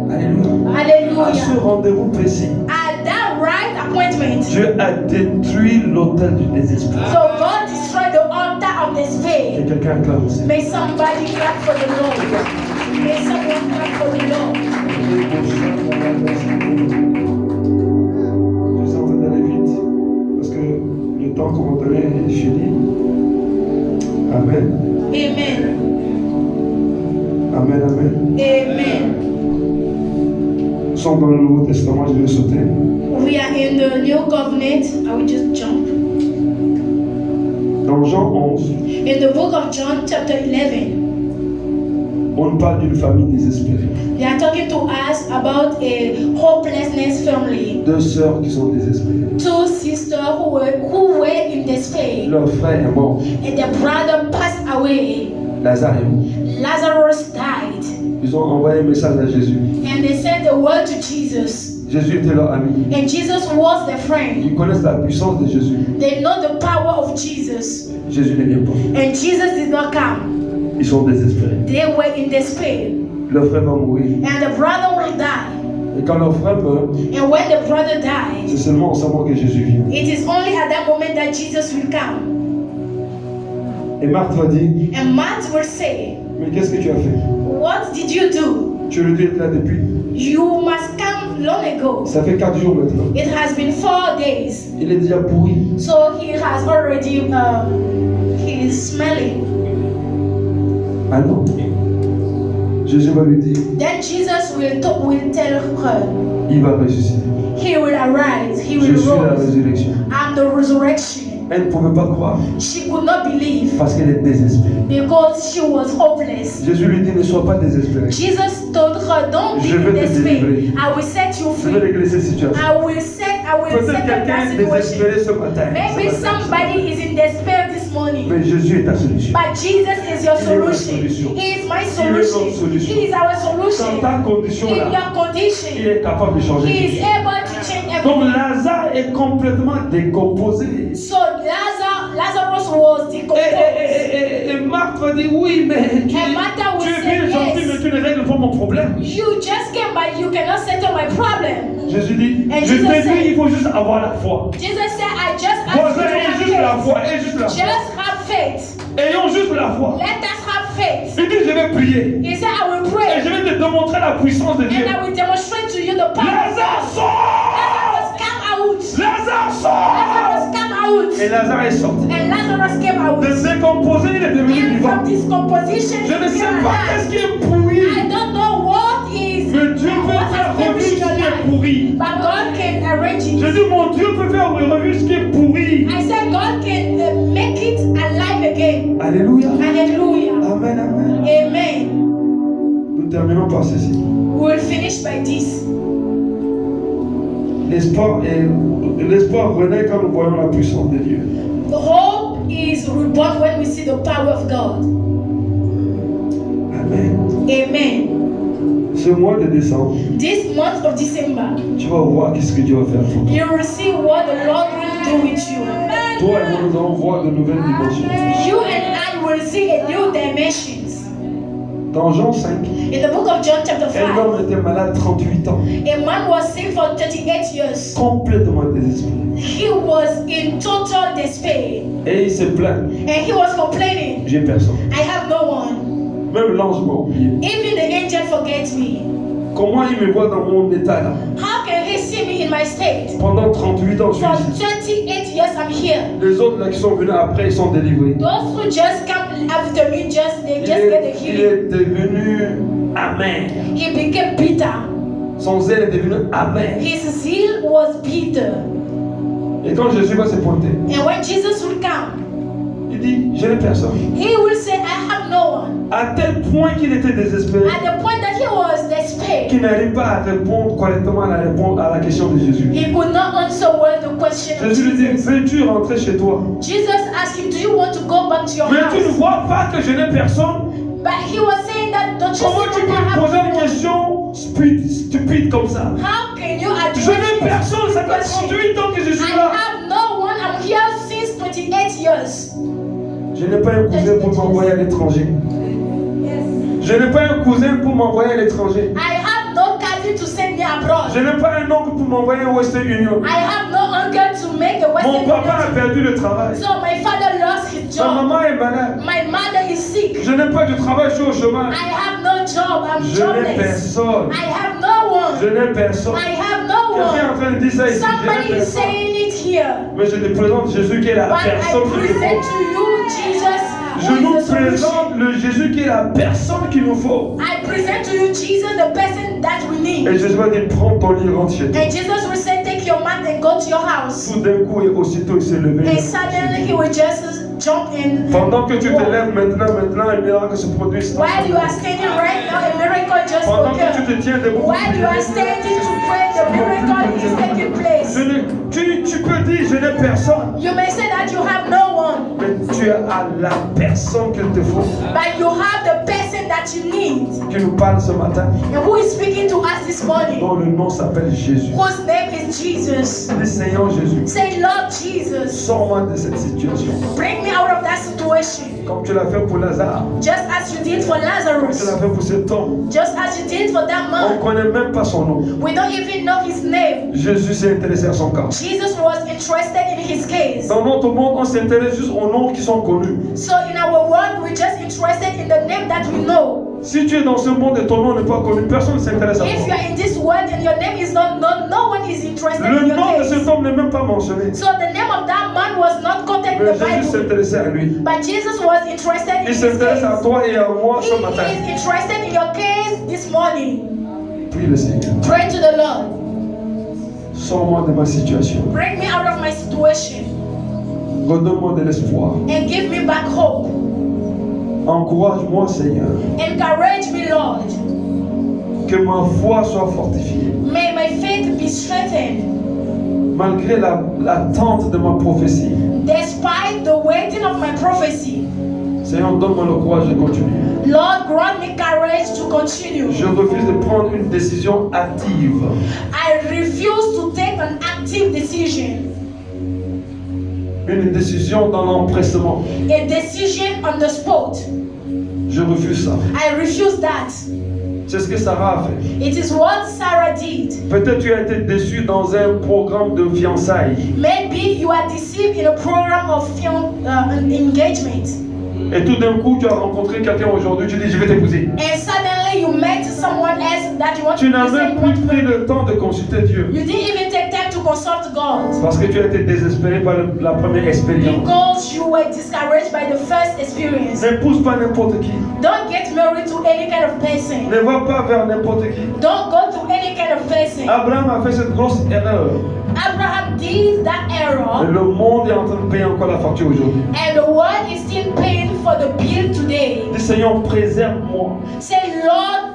S1: Alléluia. À
S2: Hallelujah.
S1: ce rendez-vous précis,
S2: At that right appointment,
S1: Dieu a détruit l'autel du désespoir.
S2: so God destroyed the altar of
S1: Et
S2: despair.
S1: quelqu'un acclame aussi.
S2: May somebody clap for the Lord. May someone clap for the Lord.
S1: Je suis en train d'aller vite parce que le temps qu'on m'a donné est fini. Amen.
S2: Amen.
S1: Amen, amen.
S2: Amen.
S1: Nous sommes dans le Nouveau Testament, je vais sauter.
S2: We are in the new covenant. I will just jump.
S1: Dans Jean 11,
S2: In the book of John, chapter 11,
S1: on parle d'une famille désespérée.
S2: they are talking to us about a hopelessness family.
S1: Deux sœurs qui sont désespérées.
S2: Two sisters who were in despair,
S1: Leur frère est mort.
S2: and their brother passed away.
S1: Lazare est mort.
S2: Lazarus died,
S1: Ils ont envoyé un message à Jésus.
S2: and they sent a word to Jesus.
S1: Jésus était leur ami.
S2: And Jesus was their friend.
S1: Ils connaissent la puissance de Jésus.
S2: They know the power of Jesus.
S1: Jésus ne vient pas.
S2: And Jesus did not come.
S1: Ils sont désespérés.
S2: They were in despair.
S1: Leur frère va mourir.
S2: And the brother will die.
S1: Et quand leur frère meurt,
S2: And when the brother dies,
S1: c'est seulement en savoir que Jésus vient.
S2: it is only at that moment that Jesus will come.
S1: Et Marthe va dire,
S2: And Matt will say,
S1: mais qu'est-ce que tu as fait?
S2: what did you do?
S1: Tu aurais dû être là depuis.
S2: You must come long ago.
S1: Ça fait 4 jours maintenant.
S2: It has been 4 days.
S1: Il est déjà pourri.
S2: So he has already, he is smelling.
S1: Ah non. Jésus va lui dire,
S2: Then Jesus will tell her,
S1: il va ressusciter.
S2: he will arise, he
S1: Je
S2: will
S1: suis la
S2: rise.
S1: résurrection.
S2: I'm the resurrection.
S1: Elle ne pouvait pas croire
S2: She could not believe
S1: parce qu'elle est désespérée.
S2: because she was hopeless.
S1: Jésus lui dit, ne sois pas désespéré.
S2: Jesus told don't be
S1: Je vais
S2: in
S1: te
S2: despair.
S1: délivrer.
S2: I will set you
S1: Je vais
S2: free.
S1: régler cette situation.
S2: I will
S1: Peut-être
S2: settle
S1: quelqu'un
S2: that
S1: est
S2: situation.
S1: désespéré ce matin.
S2: Maybe somebody is in despair this morning.
S1: Mais Jésus est ta solution.
S2: But Jesus is your
S1: Il est ma
S2: solution.
S1: solution.
S2: He is my
S1: Il est notre
S2: solution.
S1: solution.
S2: He is our
S1: Dans
S2: solution.
S1: ta condition
S2: In
S1: là,
S2: your
S1: il
S2: condition,
S1: est capable de changer.
S2: He is
S1: quelque chose.
S2: able to change
S1: Donc
S2: everything.
S1: Lazare est complètement décomposé.
S2: So Lazarus was decomposed.
S1: Et Marthe va dire oui, mais tu
S2: And Martha will
S1: es
S2: say,
S1: bien gentil,
S2: yes.
S1: mais tu ne règles pas mon problème.
S2: You just came, but you cannot settle my problem.
S1: Jésus dit,
S2: And
S1: je
S2: Jesus
S1: t'ai
S2: said-
S1: dit, il faut juste avoir la foi.
S2: Jesus said, I just asked you
S1: Voisin,
S2: to
S1: ayez
S2: have
S1: juste la
S2: faith.
S1: foi, ayez juste la foi.
S2: Just have faith.
S1: Ayons juste la foi.
S2: Let us have faith.
S1: Il dit, je vais prier.
S2: He said, I will
S1: Et
S2: pray.
S1: je vais te démontrer la puissance de Dieu.
S2: And I will demonstrate to you the power.
S1: Lazare sort!
S2: Lazarus come out.
S1: Lazare sort!
S2: Lazarus come out.
S1: Et Lazare est sorti.
S2: And Lazarus came out.
S1: De décomposé, il est devenu
S2: And
S1: vivant.
S2: from this composition,
S1: Je ne
S2: he
S1: sais
S2: came
S1: pas
S2: alive.
S1: qu'est-ce qui est pourri.
S2: I don't know what is
S1: Mais Dieu peut
S2: what
S1: faire
S2: has
S1: revivre
S2: perished
S1: ce
S2: your
S1: qui est
S2: life.
S1: pourri.
S2: But God can arrange it.
S1: Je dis, mon Dieu peut faire revivre ce qui est pourri.
S2: I said God can make it alive again.
S1: Alléluia.
S2: Hallelujah.
S1: Amen, amen.
S2: Amen.
S1: Nous terminons par ceci.
S2: We will finish by this.
S1: L'espoir renaît quand nous voyons la puissance de Dieu.
S2: The hope is reborn when we see the power of God.
S1: Amen.
S2: Amen.
S1: Ce mois de décembre,
S2: This month of December,
S1: tu vas voir qu'est-ce que Dieu va faire pour toi.
S2: you will see what the Lord will do with you.
S1: Toi et moi, nous allons voir de nouvelles dimensions.
S2: You and I will see a new dimensions.
S1: Dans Jean 5,
S2: In the book of John chapter
S1: un
S2: 5,
S1: homme était malade 38 ans,
S2: a man was sick for 38 years.
S1: complètement désespéré.
S2: He was in total despair.
S1: Et il se plaint.
S2: And he was complaining,
S1: J'ai personne.
S2: I have no one.
S1: Même l'ange m'a oublié.
S2: Even the angel forgets me.
S1: Comment il me voit dans mon état là?
S2: How can he see me in my state?
S1: Pendant 38 ans, je
S2: For
S1: suis ici.
S2: 38 years I'm here.
S1: Les autres là qui sont venus après, ils sont délivrés.
S2: Those who just come after me, they
S1: Il
S2: just get the
S1: est, il
S2: healing.
S1: est devenu amer.
S2: He became bitter.
S1: Son zèle est devenu amer.
S2: His zeal was bitter.
S1: Et quand Jésus va se pointer,
S2: And when Jesus will come,
S1: il dit, je n'ai personne.
S2: he will say, I have no one.
S1: À tel point qu'il était désespéré,
S2: At the point that he was despair,
S1: qu'il n'arrive pas à répondre correctement à la question de Jésus.
S2: he could not answer well the question of
S1: Jésus lui dit,
S2: Jesus.
S1: veux-tu rentrer chez toi?
S2: Jesus asked him, do you want to go back to your
S1: Mais tu ne
S2: house?
S1: vois pas que je n'ai personne?
S2: But he was saying that, don't you
S1: Comment tu
S2: see
S1: peux
S2: that I
S1: me poser
S2: have
S1: une
S2: no one?
S1: question stupide comme ça?
S2: How can you address
S1: Je n'ai
S2: this
S1: personne, ça fait
S2: question?
S1: 38 ans que je suis
S2: I
S1: là.
S2: have no one. I'm here since 28 years.
S1: Je n'ai pas un cousin pour m'envoyer à l'étranger. Je n'ai pas un cousin pour m'envoyer à l'étranger.
S2: I have no cousin to send me abroad.
S1: Je n'ai pas un oncle pour m'envoyer à Western Union.
S2: I have no uncle to make a
S1: Mon
S2: Western
S1: papa a
S2: Union.
S1: perdu le travail.
S2: So my father lost his
S1: Ma
S2: job.
S1: maman est malade.
S2: My mother is sick.
S1: Je n'ai pas de travail, je suis au chômage.
S2: I have no job. I'm
S1: Je n'ai
S2: jobless.
S1: personne.
S2: I have no
S1: Je
S2: one.
S1: n'ai personne.
S2: I have no
S1: Quelqu'un est en
S2: one.
S1: train de dire ça ici. Je
S2: Somebody
S1: n'ai
S2: is
S1: personne.
S2: saying it here.
S1: Mais je te présente Jésus qui est la
S2: But I
S1: personne qu'il nous
S2: present
S1: faut.
S2: to you Jesus.
S1: Je
S2: who is
S1: nous
S2: the solution.
S1: présente le Jésus qui est la personne qu'il nous faut.
S2: I present to you Jesus, the person that we need.
S1: Et Jésus va dire, prends ton lit, rentre chez toi.
S2: And Jesus will say, take your mat and go to your house.
S1: Tout d'un coup et aussitôt il s'est levé.
S2: And suddenly he will just jump in.
S1: Pendant que tu te lèves maintenant, un miracle se produit.
S2: While you are standing right now, a miracle just
S1: Pendant que tu
S2: occurred.
S1: te tiens debout.
S2: While you are standing to pray, the miracle is taking place.
S1: Tu peux dire, je n'ai personne.
S2: You may say that you have no one,
S1: Mais tu as la personne qu'il te faut.
S2: but you have the person that you need.
S1: Qui nous parle ce matin.
S2: And who is speaking to us this morning?
S1: Dont le nom s'appelle Jésus.
S2: Whose name is Jesus.
S1: Dis Seigneur Jésus.
S2: Say, Lord Jesus,
S1: Sors-moi de cette situation.
S2: bring me out of that situation.
S1: Comme tu l'as fait pour Lazare.
S2: Just as you did for
S1: Comme tu
S2: Lazarus.
S1: l'as fait pour cet homme.
S2: Just as you did for that
S1: On
S2: man.
S1: ne connaît même pas son nom.
S2: We don't even know his name.
S1: Jésus s'est intéressé à son cas.
S2: Jesus was interested in his case.
S1: Dans notre monde, on s'intéresse juste aux noms qui sont connus.
S2: So in our world, we're just interested in the name that we know.
S1: Si tu es dans ce monde et ton nom n'est pas connu, personne ne s'intéresse à
S2: If you
S1: toi.
S2: are in this world and your name is not known, no one is interested
S1: Le
S2: in your
S1: nom de
S2: case.
S1: cet homme n'est même pas mentionné.
S2: So the name of that man was not quoted in
S1: Mais
S2: the
S1: Jésus
S2: Bible.
S1: s'intéressait à lui.
S2: But Jesus was interested in
S1: Il
S2: his
S1: s'intéresse à
S2: case.
S1: toi et à moi
S2: He
S1: ce matin.
S2: is interested in your case this morning.
S1: Prie le Seigneur.
S2: Pray to the Lord.
S1: Sors-moi de ma situation.
S2: Bring me out of my situation
S1: Redonne-moi de l'espoir.
S2: and give me back hope.
S1: Encourage-moi, Seigneur.
S2: Encourage me, Lord.
S1: Que ma foi soit fortifiée.
S2: May my faith be strengthened.
S1: Malgré l'attente de ma prophétie.
S2: Despite the waiting of my prophecy.
S1: Seigneur, donne-moi le courage de continuer.
S2: Lord, grant me courage to continue.
S1: Je refuse de prendre une décision active.
S2: I refuse to take an active decision.
S1: Une décision dans l'empressement.
S2: A decision on the spot.
S1: Je refuse ça.
S2: I refuse that.
S1: C'est ce que Sarah a fait.
S2: It is what Sarah did.
S1: Peut-être tu as été déçu dans un programme de fiançailles.
S2: Maybe you are deceived in a program of engagement.
S1: Et tout d'un coup, tu as rencontré quelqu'un aujourd'hui, tu dis je vais t'épouser.
S2: And suddenly you met someone else that you want
S1: Tu n'as
S2: to
S1: même
S2: marry.
S1: plus pris le temps de consulter Dieu.
S2: You didn't even take time to consult God.
S1: Parce que tu as été désespéré par la première expérience.
S2: Because you were discouraged by the first experience.
S1: N'épouse pas n'importe qui.
S2: Don't get married to any kind of person.
S1: Ne va pas vers n'importe qui.
S2: Don't go to any kind of person.
S1: Abraham a fait cette grosse erreur.
S2: Abraham did that error.
S1: Et le monde est en train de payer encore la facture aujourd'hui.
S2: And the world is still paying for the bill today.
S1: Dis Seigneur, préserve-moi
S2: Say, Lord,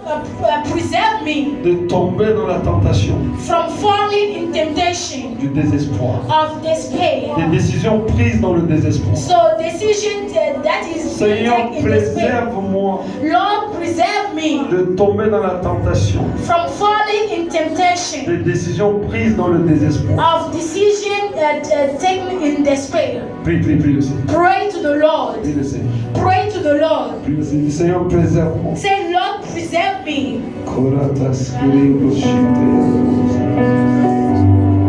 S2: preserve me
S1: de tomber dans la tentation
S2: from falling in temptation
S1: du désespoir.
S2: of despair.
S1: Des décisions prises dans le désespoir.
S2: So decision that is
S1: Seigneur,
S2: taken in despair.
S1: préserve-moi
S2: Lord, preserve me
S1: de tomber dans la tentation.
S2: from falling in temptation
S1: Des décisions prises dans le désespoir.
S2: of decision taken in despair.
S1: Prie, prie, prie le Seigneur.
S2: Pray to the Lord.
S1: Prie le Seigneur.
S2: Pray to the Lord.
S1: Prie le Seigneur. Dis, Seigneur, préserve-moi.
S2: Say, Lord, preserve me.
S1: Koratas kiribos shite.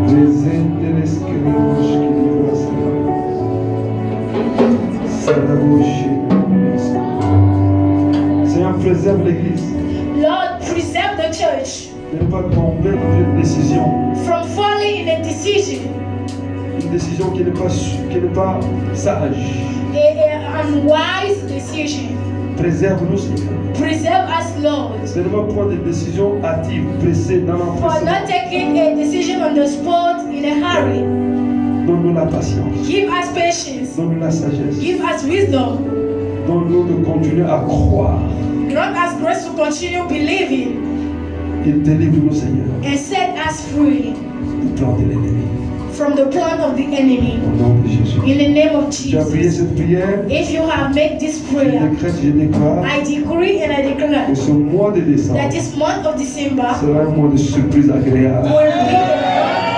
S1: Presenteles kiribos kiribas. Sarabos shite. Seigneur, préserve l'Église.
S2: Lord, preserve the church
S1: De ne pas tomber dans une décision.
S2: from falling in a decision,
S1: Une décision qui n'est pas sage.
S2: a unwise decision.
S1: Préserve-nous, Seigneur.
S2: Preserve us, Lord,
S1: De ne pas prendre des décisions hâtives, pressées dans
S2: for
S1: l'empressement.
S2: not taking a decision on the spot in a hurry.
S1: Donne-nous la patience.
S2: Give us patience.
S1: Donne-nous la sagesse.
S2: Give us wisdom.
S1: Donne-nous de continuer à croire.
S2: Grant us grace to continue believing
S1: Et délivre-nous, Seigneur,
S2: and set us free
S1: du plan de l'ennemi.
S2: from the plan of the enemy.
S1: Au nom de Jésus.
S2: In the name of
S1: Tu as prié
S2: Jesus.
S1: cette prière.
S2: If you have made this
S1: Je
S2: prayer,
S1: décrète, je déclare
S2: I decree and I declare
S1: que ce mois de décembre
S2: that this month of December
S1: sera un mois de surprise agréable.
S2: will be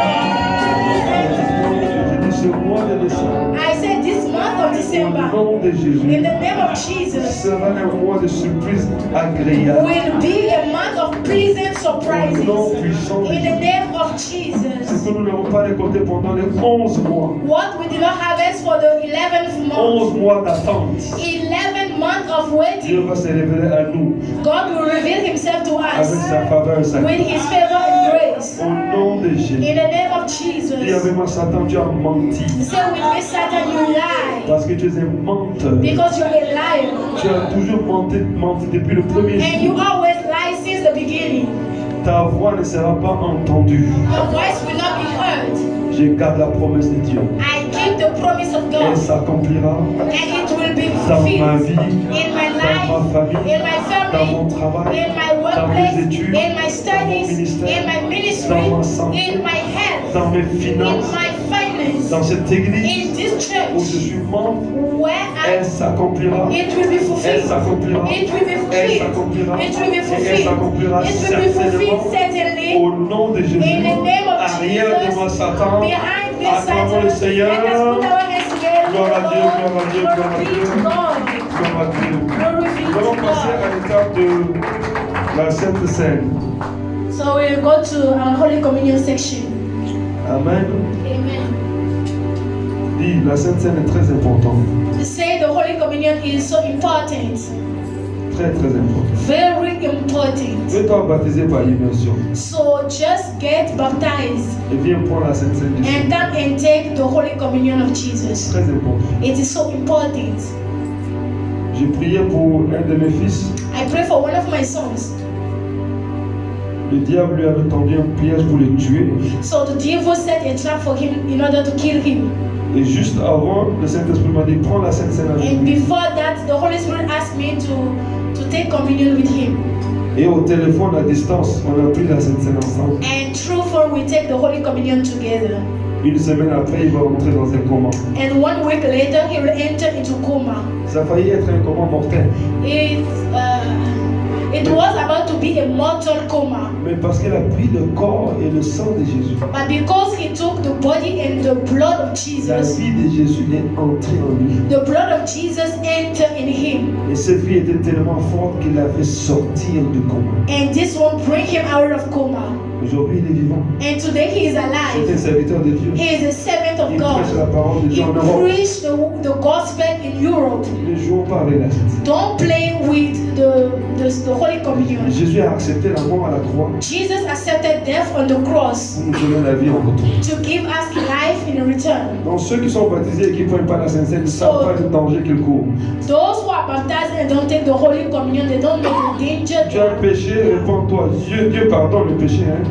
S1: Je dis ce mois de décembre,
S2: I said this month of
S1: au
S2: December,
S1: nom de
S2: in
S1: Jésus,
S2: the name of Jesus,
S1: sera un mois de surprise agréable.
S2: will be a month of pleasant surprises.
S1: Au nom puissant de
S2: In the
S1: Jésus.
S2: name of
S1: Ce
S2: Jesus.
S1: que nous n'avons pas récolté pendant les 11 mois.
S2: What we did not harvest for the 11th month,
S1: 11 mois d'attente.
S2: 11 months of
S1: Dieu
S2: waiting,
S1: va se révéler à nous
S2: God will reveal Himself to
S1: avec
S2: us
S1: sa faveur et sa
S2: with
S1: grâce.
S2: His favor and grace.
S1: Au nom de Jésus.
S2: In the name of
S1: Dis
S2: Jesus.
S1: avec moi, Satan, tu as menti.
S2: Say with me, Satan, you lie.
S1: Parce que tu es un menteur.
S2: Because you're a liar.
S1: Tu as toujours menti depuis le premier
S2: And you
S1: jour.
S2: always lie since the beginning.
S1: Ta voix ne sera pas entendue.
S2: Your voice will not be heard.
S1: Je garde la promesse de Dieu.
S2: I keep the promise of
S1: Elle
S2: God.
S1: s'accomplira
S2: And it will be
S1: dans ma
S2: fulfilled
S1: vie,
S2: in my
S1: dans
S2: life,
S1: ma famille,
S2: in my
S1: dans mon
S2: family,
S1: travail,
S2: in my
S1: dans mes
S2: workplace,
S1: études,
S2: in my
S1: dans mon
S2: studies,
S1: ministère,
S2: in my ministry,
S1: dans ma santé,
S2: in my health,
S1: dans mes
S2: in
S1: finances,
S2: my finance,
S1: dans cette église
S2: in this
S1: où je
S2: church,
S1: suis membre.
S2: where
S1: Elle s'accomplira.
S2: it will be
S1: Elle
S2: fulfilled.
S1: s'accomplira.
S2: It will be
S1: Elle
S2: fulfilled.
S1: s'accomplira.
S2: It will be
S1: Et elle
S2: fulfilled.
S1: s'accomplira
S2: It will be fulfilled
S1: certainement.
S2: certainly.
S1: Au nom de Jésus.
S2: In the name of
S1: Arrière de moi,
S2: Jesus,
S1: Satan.
S2: behind me,
S1: Acclamons le
S2: Satan,
S1: Seigneur.
S2: let us put our hands together.
S1: Gloire à Dieu, gloire à Dieu, gloire à
S2: Glory
S1: Dieu.
S2: be to God.
S1: Gloire à Dieu.
S2: Glory be
S1: Nous allons
S2: to
S1: passer à
S2: God.
S1: l'étape de la Sainte Seine.
S2: So we'll go to our Holy Communion section.
S1: Amen.
S2: Amen.
S1: Dis, la Sainte Seine est très importante.
S2: To say the Holy Communion is so important.
S1: Très, très importante.
S2: Very important.
S1: Fais-toi baptiser par immersion.
S2: So just get baptized
S1: Et viens prendre la Sainte Seine.
S2: and come and take the Holy Communion of Jesus.
S1: Très important.
S2: It is so important.
S1: J'ai prié pour un de mes fils.
S2: I pray for one of my sons.
S1: Le diable lui avait tendu un piège pour le tuer.
S2: So the devil set a trap for him in order to kill him.
S1: Et juste avant, le Saint-Esprit m'a dit, prends la Sainte Seine avec
S2: And
S1: lui.
S2: before that, the Holy Spirit asked me to take communion with him.
S1: Et au téléphone à distance, on a pris la Sainte Seine ensemble.
S2: And through phone, we take the Holy Communion together.
S1: Une semaine après, il va rentrer dans un coma.
S2: And 1 week later, he will enter into coma.
S1: Ça a failli être un coma mortel.
S2: It was about to be a mortal coma.
S1: Mais parce qu'elle a pris le corps et le sang de Jésus.
S2: But because he took the body and the blood of
S1: La
S2: Jesus,
S1: vie de Jésus est entrée en lui.
S2: the blood of Jesus entered in him.
S1: Et cette vie était tellement forte qu'il l'a fait sortir du coma.
S2: And this one bring him out of coma.
S1: Aujourd'hui, il est vivant.
S2: And today he is
S1: C'est un
S2: alive.
S1: serviteur de Dieu.
S2: He is a servant of
S1: Il prêche la
S2: God.
S1: parole de
S2: He
S1: Dieu en Europe.
S2: preached the gospel in Europe.
S1: Ne jouons pas avec la Sainte.
S2: Don't play with the Holy Communion.
S1: Jésus a accepté la mort à la croix
S2: Jesus accepted death on the cross
S1: pour nous donner la vie en retour.
S2: to give us life in return.
S1: Donc ceux qui sont baptisés et qui ne prennent pas la Sainte Seine ne savent pas le danger qu'ils courent.
S2: Those who are baptized and don't take the Holy Communion, they don't know the danger.
S1: Tu as péché, réponds-toi. Dieu pardonne le péché. Hein?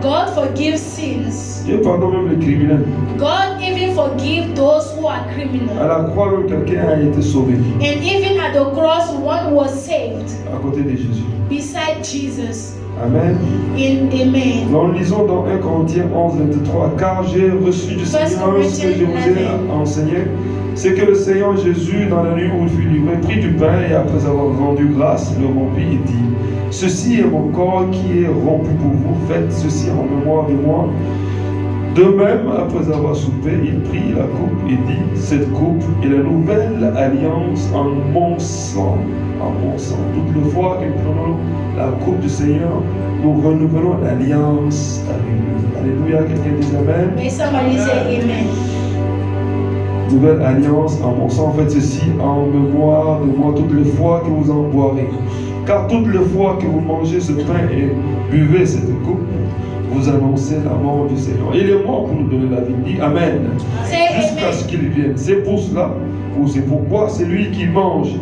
S2: God forgives sins.
S1: Dieu pardonne même les criminels.
S2: God even forgives those who are
S1: À
S2: criminals.
S1: la croix, même quelqu'un a été sauvé
S2: And even at the cross, one was saved
S1: à côté de Jésus.
S2: beside Jesus.
S1: Amen.
S2: Amen.
S1: Nous lisons dans 1 Corinthiens 11, 23. Car j'ai reçu du Seigneur ce que je vous ai enseigné. C'est que le Seigneur Jésus, dans la nuit où il fut livré, prit du pain et après avoir rendu grâce, le rompit et dit: Ceci est mon corps qui est rompu pour vous, faites ceci en mémoire de moi. De même, après avoir soupé, il prit la coupe et dit: Cette coupe est la nouvelle alliance en mon sang. En mon sang. Toutes les fois que nous prenons la coupe du Seigneur, nous renouvelons l'alliance avec lui. Alléluia, quelqu'un dit Amen.
S2: May somebody say amen.
S1: Nouvelle alliance en mon sang, faites ceci en mémoire de moi toutes les fois que vous en boirez. Car toutes les fois que vous mangez ce pain et buvez cette coupe, vous annoncez la mort du Seigneur. Il est mort pour nous donner la vie. Dit Amen. Jusqu'à ce qu'il vienne. C'est pour cela, ou c'est pourquoi celui qui mange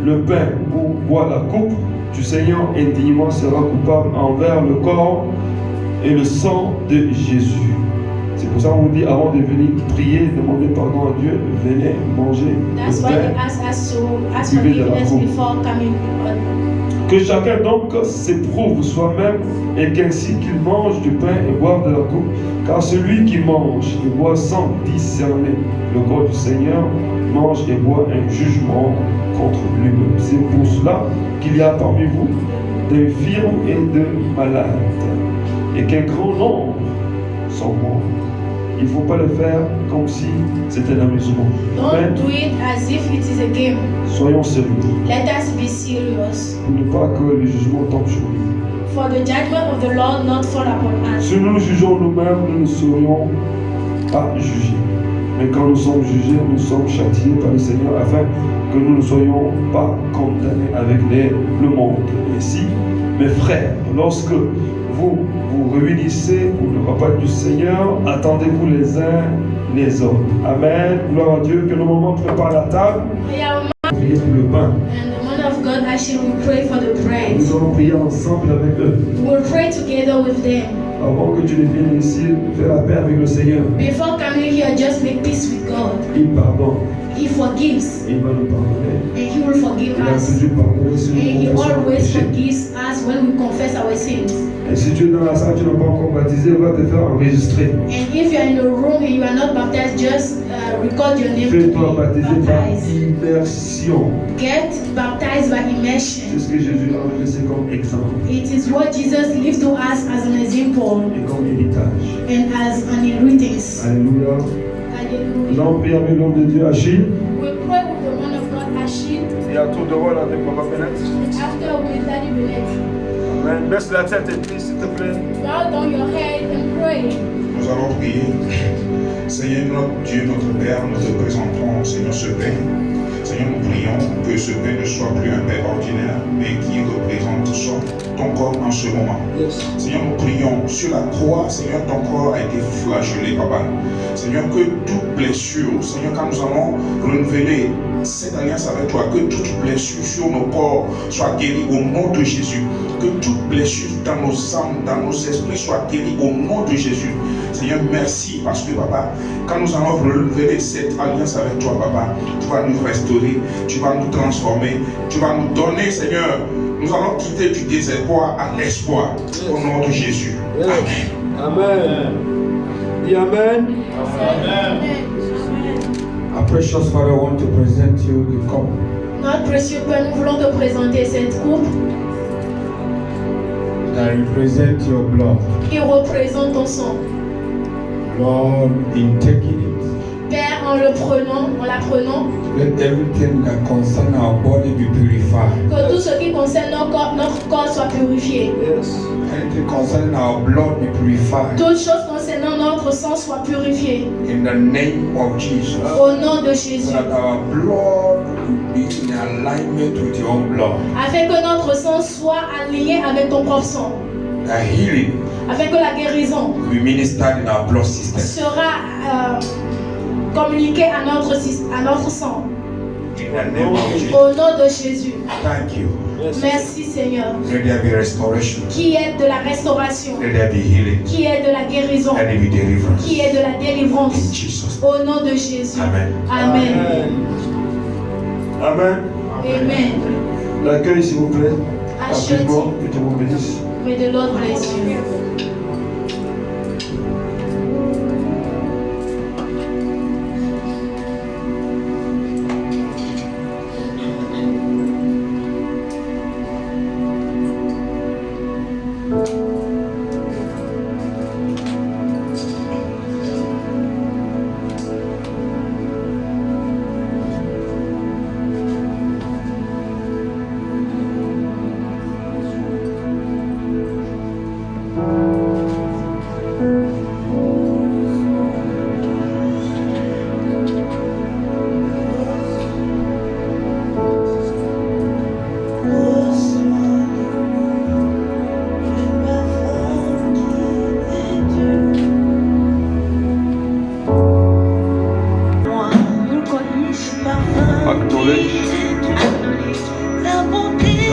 S1: le pain ou boit la coupe du Seigneur indignement sera coupable envers le corps et le sang de Jésus. C'est pour ça qu'on vous dit, avant de venir prier, demander pardon à Dieu, venez manger
S2: That's
S1: le
S2: why they
S1: pain.
S2: ask us to ask forgiveness before coming.
S1: Que chacun donc s'éprouve soi-même et qu'ainsi qu'il mange du pain et boive de la coupe. Car celui qui mange et boit sans discerner le corps du Seigneur mange et boit un jugement contre lui-même. C'est pour cela qu'il y a parmi vous d'infirmes et de malades, et qu'un grand nombre sont morts. Il ne faut pas le faire comme si c'était un amusement.
S2: Don't do it as if it is a game.
S1: Soyons sérieux
S2: Let us be serious.
S1: pour ne pas que le jugement tombe sur nous.
S2: For the judgment of the Lord not fall upon us.
S1: Si nous nous jugeons nous-mêmes, nous ne serions pas jugés. Mais quand nous sommes jugés, nous sommes châtiés par le Seigneur afin que nous ne soyons pas condamnés avec le monde. Ainsi, mes frères, lorsque vous vous réunissez pour le repas du Seigneur, attendez-vous les uns les autres. Amen. Gloire à Dieu. Que le moment prépare la table. Priez pour le pain.
S2: And the man of God actually will pray for the bread.
S1: Nous allons prier ensemble avec eux.
S2: We'll pray together with them.
S1: Avant que tu ne viennes ici, fais la paix avec le Seigneur.
S2: Before coming here, just make peace with God.
S1: Il pardonne.
S2: He forgives.
S1: Il va nous pardonner.
S2: And He will forgive
S1: Il a
S2: us.
S1: toujours pardonné si
S2: And He
S1: nous confessons nos
S2: always
S1: péchés.
S2: forgives us when we confess our sins.
S1: Et si tu es dans la salle, tu n'es pas encore baptisé, va te faire enregistrer.
S2: And if you are in a room and you are not baptized, just record your name to
S1: Fais-toi baptiser
S2: be
S1: par
S2: baptized.
S1: immersion.
S2: Get baptized by
S1: C'est
S2: immersion.
S1: ce que Jésus a laissé comme exemple
S2: It is what Jesus leaves to us as an example
S1: et comme héritage.
S2: and as an inheritance.
S1: Alléluia. Nous
S2: Hallelujah.
S1: allons prier avec l'homme de Dieu, Achille.
S2: We pray with the man of God, Ashid.
S1: Et à tour de rôle avec Papa Bennett.
S2: After we Daddy Bennett,
S1: Amen. Baisse la tête et prie, s'il te plaît.
S2: bow down your head and pray.
S4: Nous allons prier. Seigneur notre Dieu, notre Père, nous te présentons, Seigneur, ce pain. Seigneur, nous prions que ce pain ne soit plus un pain ordinaire, mais qui représente ton corps en ce moment. Seigneur, nous prions sur la croix, Seigneur, ton corps a été flagellé, Papa. Seigneur, que toute blessure, Seigneur, quand nous allons renouveler cette alliance avec toi, que toute blessure sur nos corps soit guérie au nom de Jésus. Que toute blessure dans nos âmes, dans nos esprits soit guérie au nom de Jésus. Seigneur, merci parce que papa, quand nous allons relever cette alliance avec toi, papa, tu vas nous restaurer, tu vas nous transformer, tu vas nous donner, Seigneur, nous allons quitter du désespoir à l'espoir. Au nom de Jésus. Amen.
S3: Amen. Dis Amen. Amen.
S1: Our precious Father, I want to present you the cup.
S2: Notre précieux Père, nous voulons te présenter cette coupe
S1: That represent your blood.
S2: qui représente ton sang.
S1: Lord, in taking it,
S2: Père, en la prenant,
S1: let everything that concerns our body be purified.
S2: que tout ce qui concerne notre corps soit purifié.
S3: Yes.
S1: Anything concerning our blood be purified.
S2: Toutes choses concernant notre sang soient purifiées.
S1: In the name of Jesus.
S2: Au nom de Jésus.
S1: So that our blood will be in alignment with your own blood.
S2: Afin que notre sang soit aligné avec ton propre sang.
S1: The healing
S2: Afin que la guérison
S1: will be ministered in our blood system.
S2: sera communiquée à notre sang.
S1: In the name of Jesus.
S2: Au nom de Jésus.
S1: Thank you.
S3: Yes.
S2: Merci Seigneur.
S1: Let there be restoration.
S2: Qui est de la restauration.
S1: Let there be healing.
S2: Qui est de la guérison.
S1: Let there be deliverance.
S2: Qui est de la
S1: In
S2: délivrance.
S1: Jesus'
S2: Au nom de Jésus.
S1: Amen.
S2: Amen.
S3: Amen.
S2: Amen.
S3: L'accueil, s'il vous plaît.
S2: Achète.
S3: Rapidement, que Dieu vous bénisse.
S2: May the Lord bless you.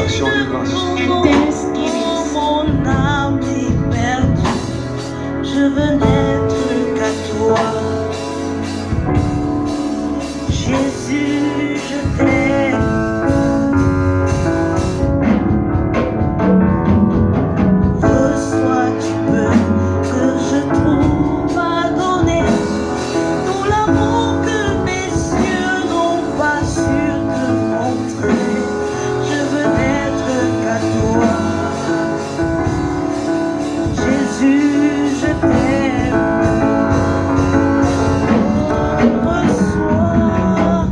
S3: Action de grâce.
S5: Mon âme est perdue, je veux n'être qu'à toi. Jésus, je t'aime. Reçois du peu que je trouve à donner, tout l'amour que mes yeux n'ont pas su te montrer. Je veux n'être qu'à toi. Jésus, je t'aime. Reçois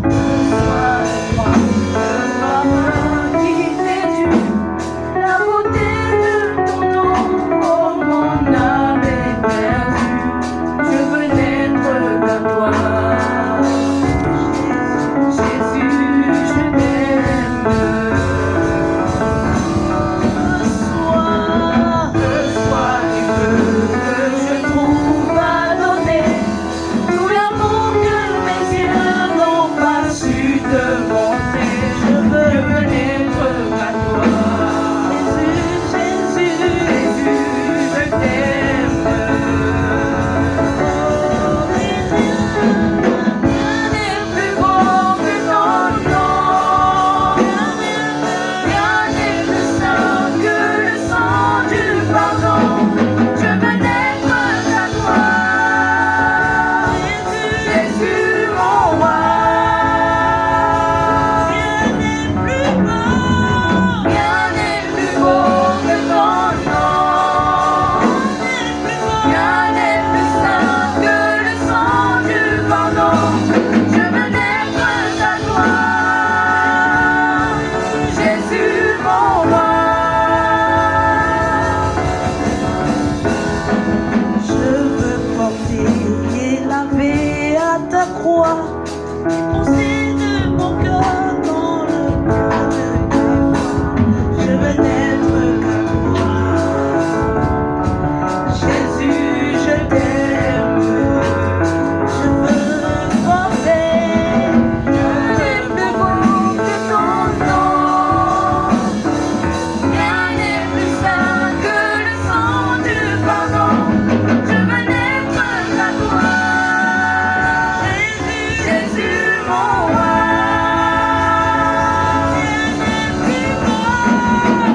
S5: mon roi.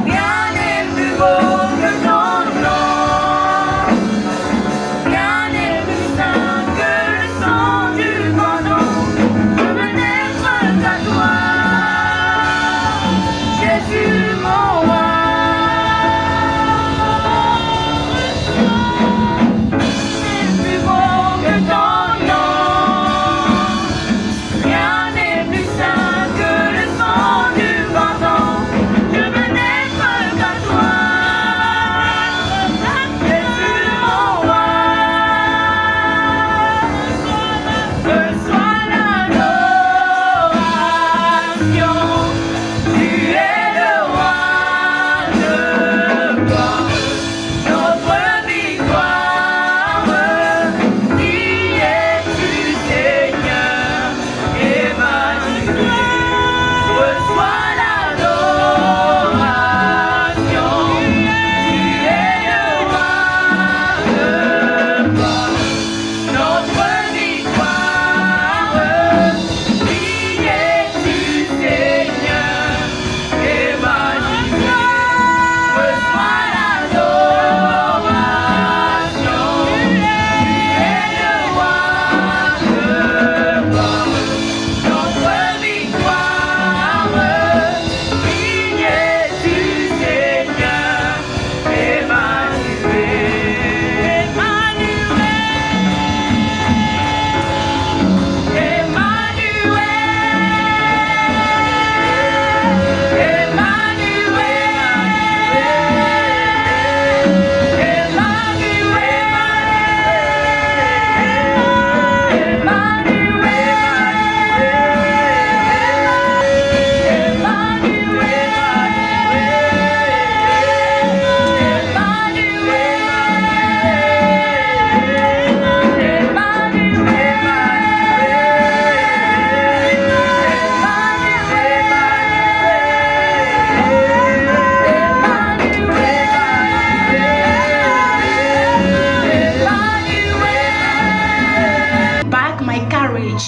S5: Rien n'est plus beau que ton nom. Rien n'est plus saint que le sang du pardon. Je veux n'être qu'à toi, Jésus mon roi.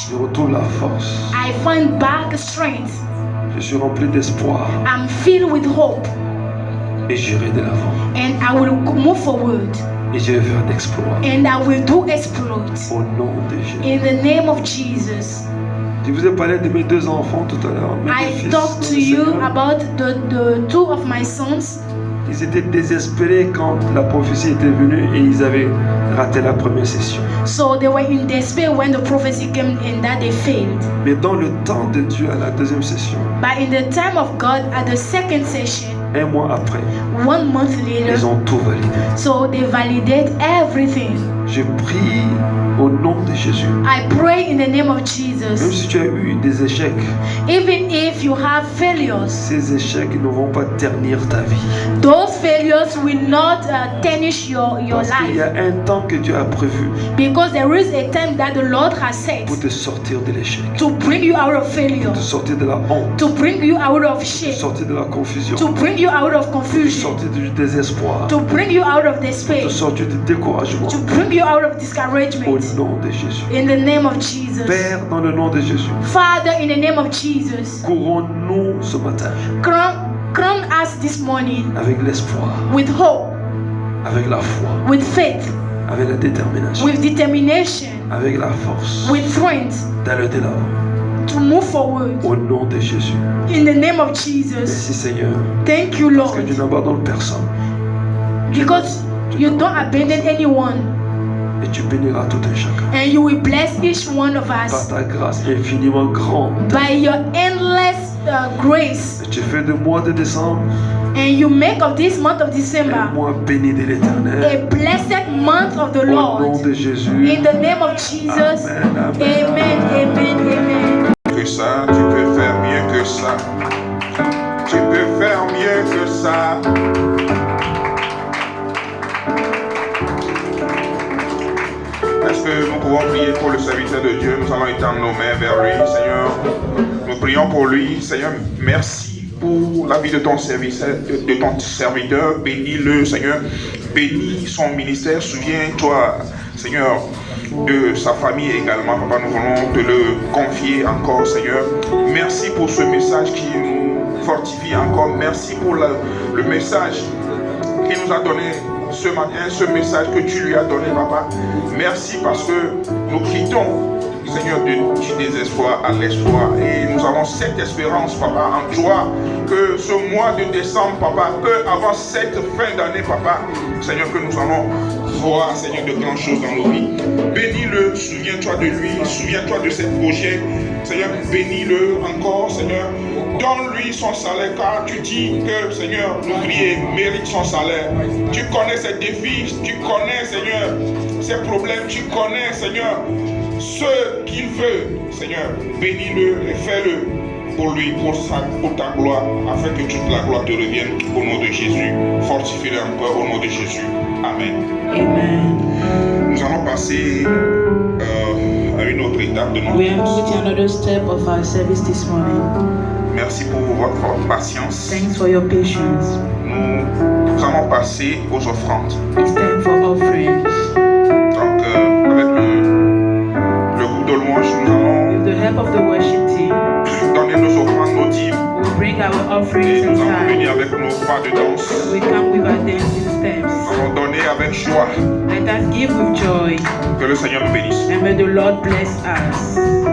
S1: Je retrouve la force.
S2: I find back strength.
S1: Je suis rempli d'espoir
S2: I'm filled with hope.
S1: et j'irai de l'avant.
S2: And I will move forward.
S1: Et je vais faire d'exploits.
S2: And I will do exploits.
S1: Au nom de Jésus.
S2: In the name of Jesus.
S1: Je vous ai parlé de mes deux enfants tout à l'heure. Mes deux
S2: I
S1: fils
S2: talked
S1: dans
S2: to
S1: le
S2: you
S1: Seigneur.
S2: about the two of my sons.
S1: Ils étaient désespérés quand la prophétie était venue et ils avaient raté la première session.
S2: So they were in despair when the prophecy came and that they failed.
S1: Mais dans le temps de Dieu à la deuxième session,
S2: But in the time of God, at the second session,
S1: un mois après,
S2: 1 month
S1: ils
S2: later,
S1: ont tout validé.
S2: so they validate everything.
S1: Je prie au nom de Jésus.
S2: I pray in the name of
S1: Même
S2: Jesus.
S1: si tu as eu des échecs,
S2: Even if you have failures,
S1: ces échecs ne vont pas ternir ta vie.
S2: those failures will not tarnish your
S1: Parce qu'il y
S2: life.
S1: a un temps que Dieu a prévu
S2: Because there is a time that the Lord has set
S1: pour te sortir de l'échec,
S2: to bring you out of failure,
S1: pour te sortir de la honte,
S2: to bring you out of
S1: pour te
S2: shame,
S1: sortir de la confusion,
S2: to bring you out of
S1: pour te
S2: confusion,
S1: sortir du désespoir,
S2: to bring you out of
S1: pour te
S2: despair,
S1: sortir du découragement.
S2: to bring you out of
S1: Au
S2: discouragement.
S1: nom de Jésus.
S2: In the name of Jesus.
S1: Père, dans le nom de Jésus,
S2: Father, in the name of Jesus,
S1: couronne-nous ce matin
S2: crown us this morning
S1: avec l'espoir,
S2: with hope,
S1: avec la foi,
S2: with faith,
S1: avec la détermination,
S2: with determination,
S1: avec la force
S2: with strength
S1: d'aller de l'avant.
S2: to move forward.
S1: Au nom de Jésus.
S2: In the name of Jesus.
S1: Merci Seigneur,
S2: Thank you,
S1: parce que
S2: Lord,
S1: tu n'abandonnes personne
S2: because you don't abandon anyone
S1: et tu béniras tout un chacun.
S2: and you will bless each one of
S1: Par
S2: us
S1: ta grâce infiniment grande.
S2: by your endless grace.
S1: Et tu fais de mois de décembre
S2: And you make of this month of
S1: un
S2: December
S1: mois béni de
S2: a
S1: l'Éternel.
S2: blessed month of the
S1: Au nom
S2: Lord.
S1: de Jésus.
S2: In the name of Jesus.
S1: Amen, amen.
S2: Amen, amen, amen.
S4: Que ça, tu peux faire mieux que ça. Tu peux faire mieux que ça. Est-ce que nous pouvons prier pour le serviteur de Dieu? Nous allons étendre nos mains vers lui, Seigneur. Nous prions pour lui, Seigneur. Merci pour la vie de ton serviteur, Bénis-le, Seigneur. Bénis son ministère. Souviens-toi, Seigneur, de sa famille également, papa, nous voulons te le confier encore, Seigneur. Merci pour ce message qui nous fortifie encore. Merci pour le message qu'il nous a donné ce matin, ce message que tu lui as donné, papa. Merci parce que nous quittons, Seigneur, du désespoir à l'espoir. Et nous avons cette espérance, papa, en toi, que ce mois de décembre, papa, que avant cette fin d'année, papa, Seigneur, que nous allons voir, Seigneur, de grandes choses dans nos vies. Bénis-le, souviens-toi de lui, souviens-toi de ses projets. Seigneur, bénis-le encore, Seigneur. Donne-lui son salaire, car tu dis que, Seigneur, l'ouvrier mérite son salaire. Tu connais ses défis, tu connais, Seigneur, ses problèmes, tu connais, Seigneur, ce qu'il veut. Seigneur, bénis-le et fais-le pour lui, pour ta gloire, afin que toute la gloire te revienne au nom de Jésus. Fortifie-le encore au nom de Jésus. Amen.
S5: Amen.
S4: Nous allons passer à une autre étape de notre
S5: We are moving
S4: service.
S5: to another step of our service this morning.
S4: Merci pour votre patience.
S5: Thanks for your patience.
S4: Nous allons passer aux offrandes.
S5: It's time for offerings.
S4: Donc, avec le groupe de louange, nous allons
S5: With the help of the worship team,
S4: donner nos offrandes, nos dîmes,
S5: we'll bring our
S4: et
S5: offerings
S4: nous allons
S5: inside.
S4: venir avec nos pas de danse.
S5: We come with our dancing
S4: Nous
S5: steps.
S4: allons donner avec joie.
S5: Let us give with joy,
S4: Que le Seigneur nous bénisse.
S5: and may the Lord bless us.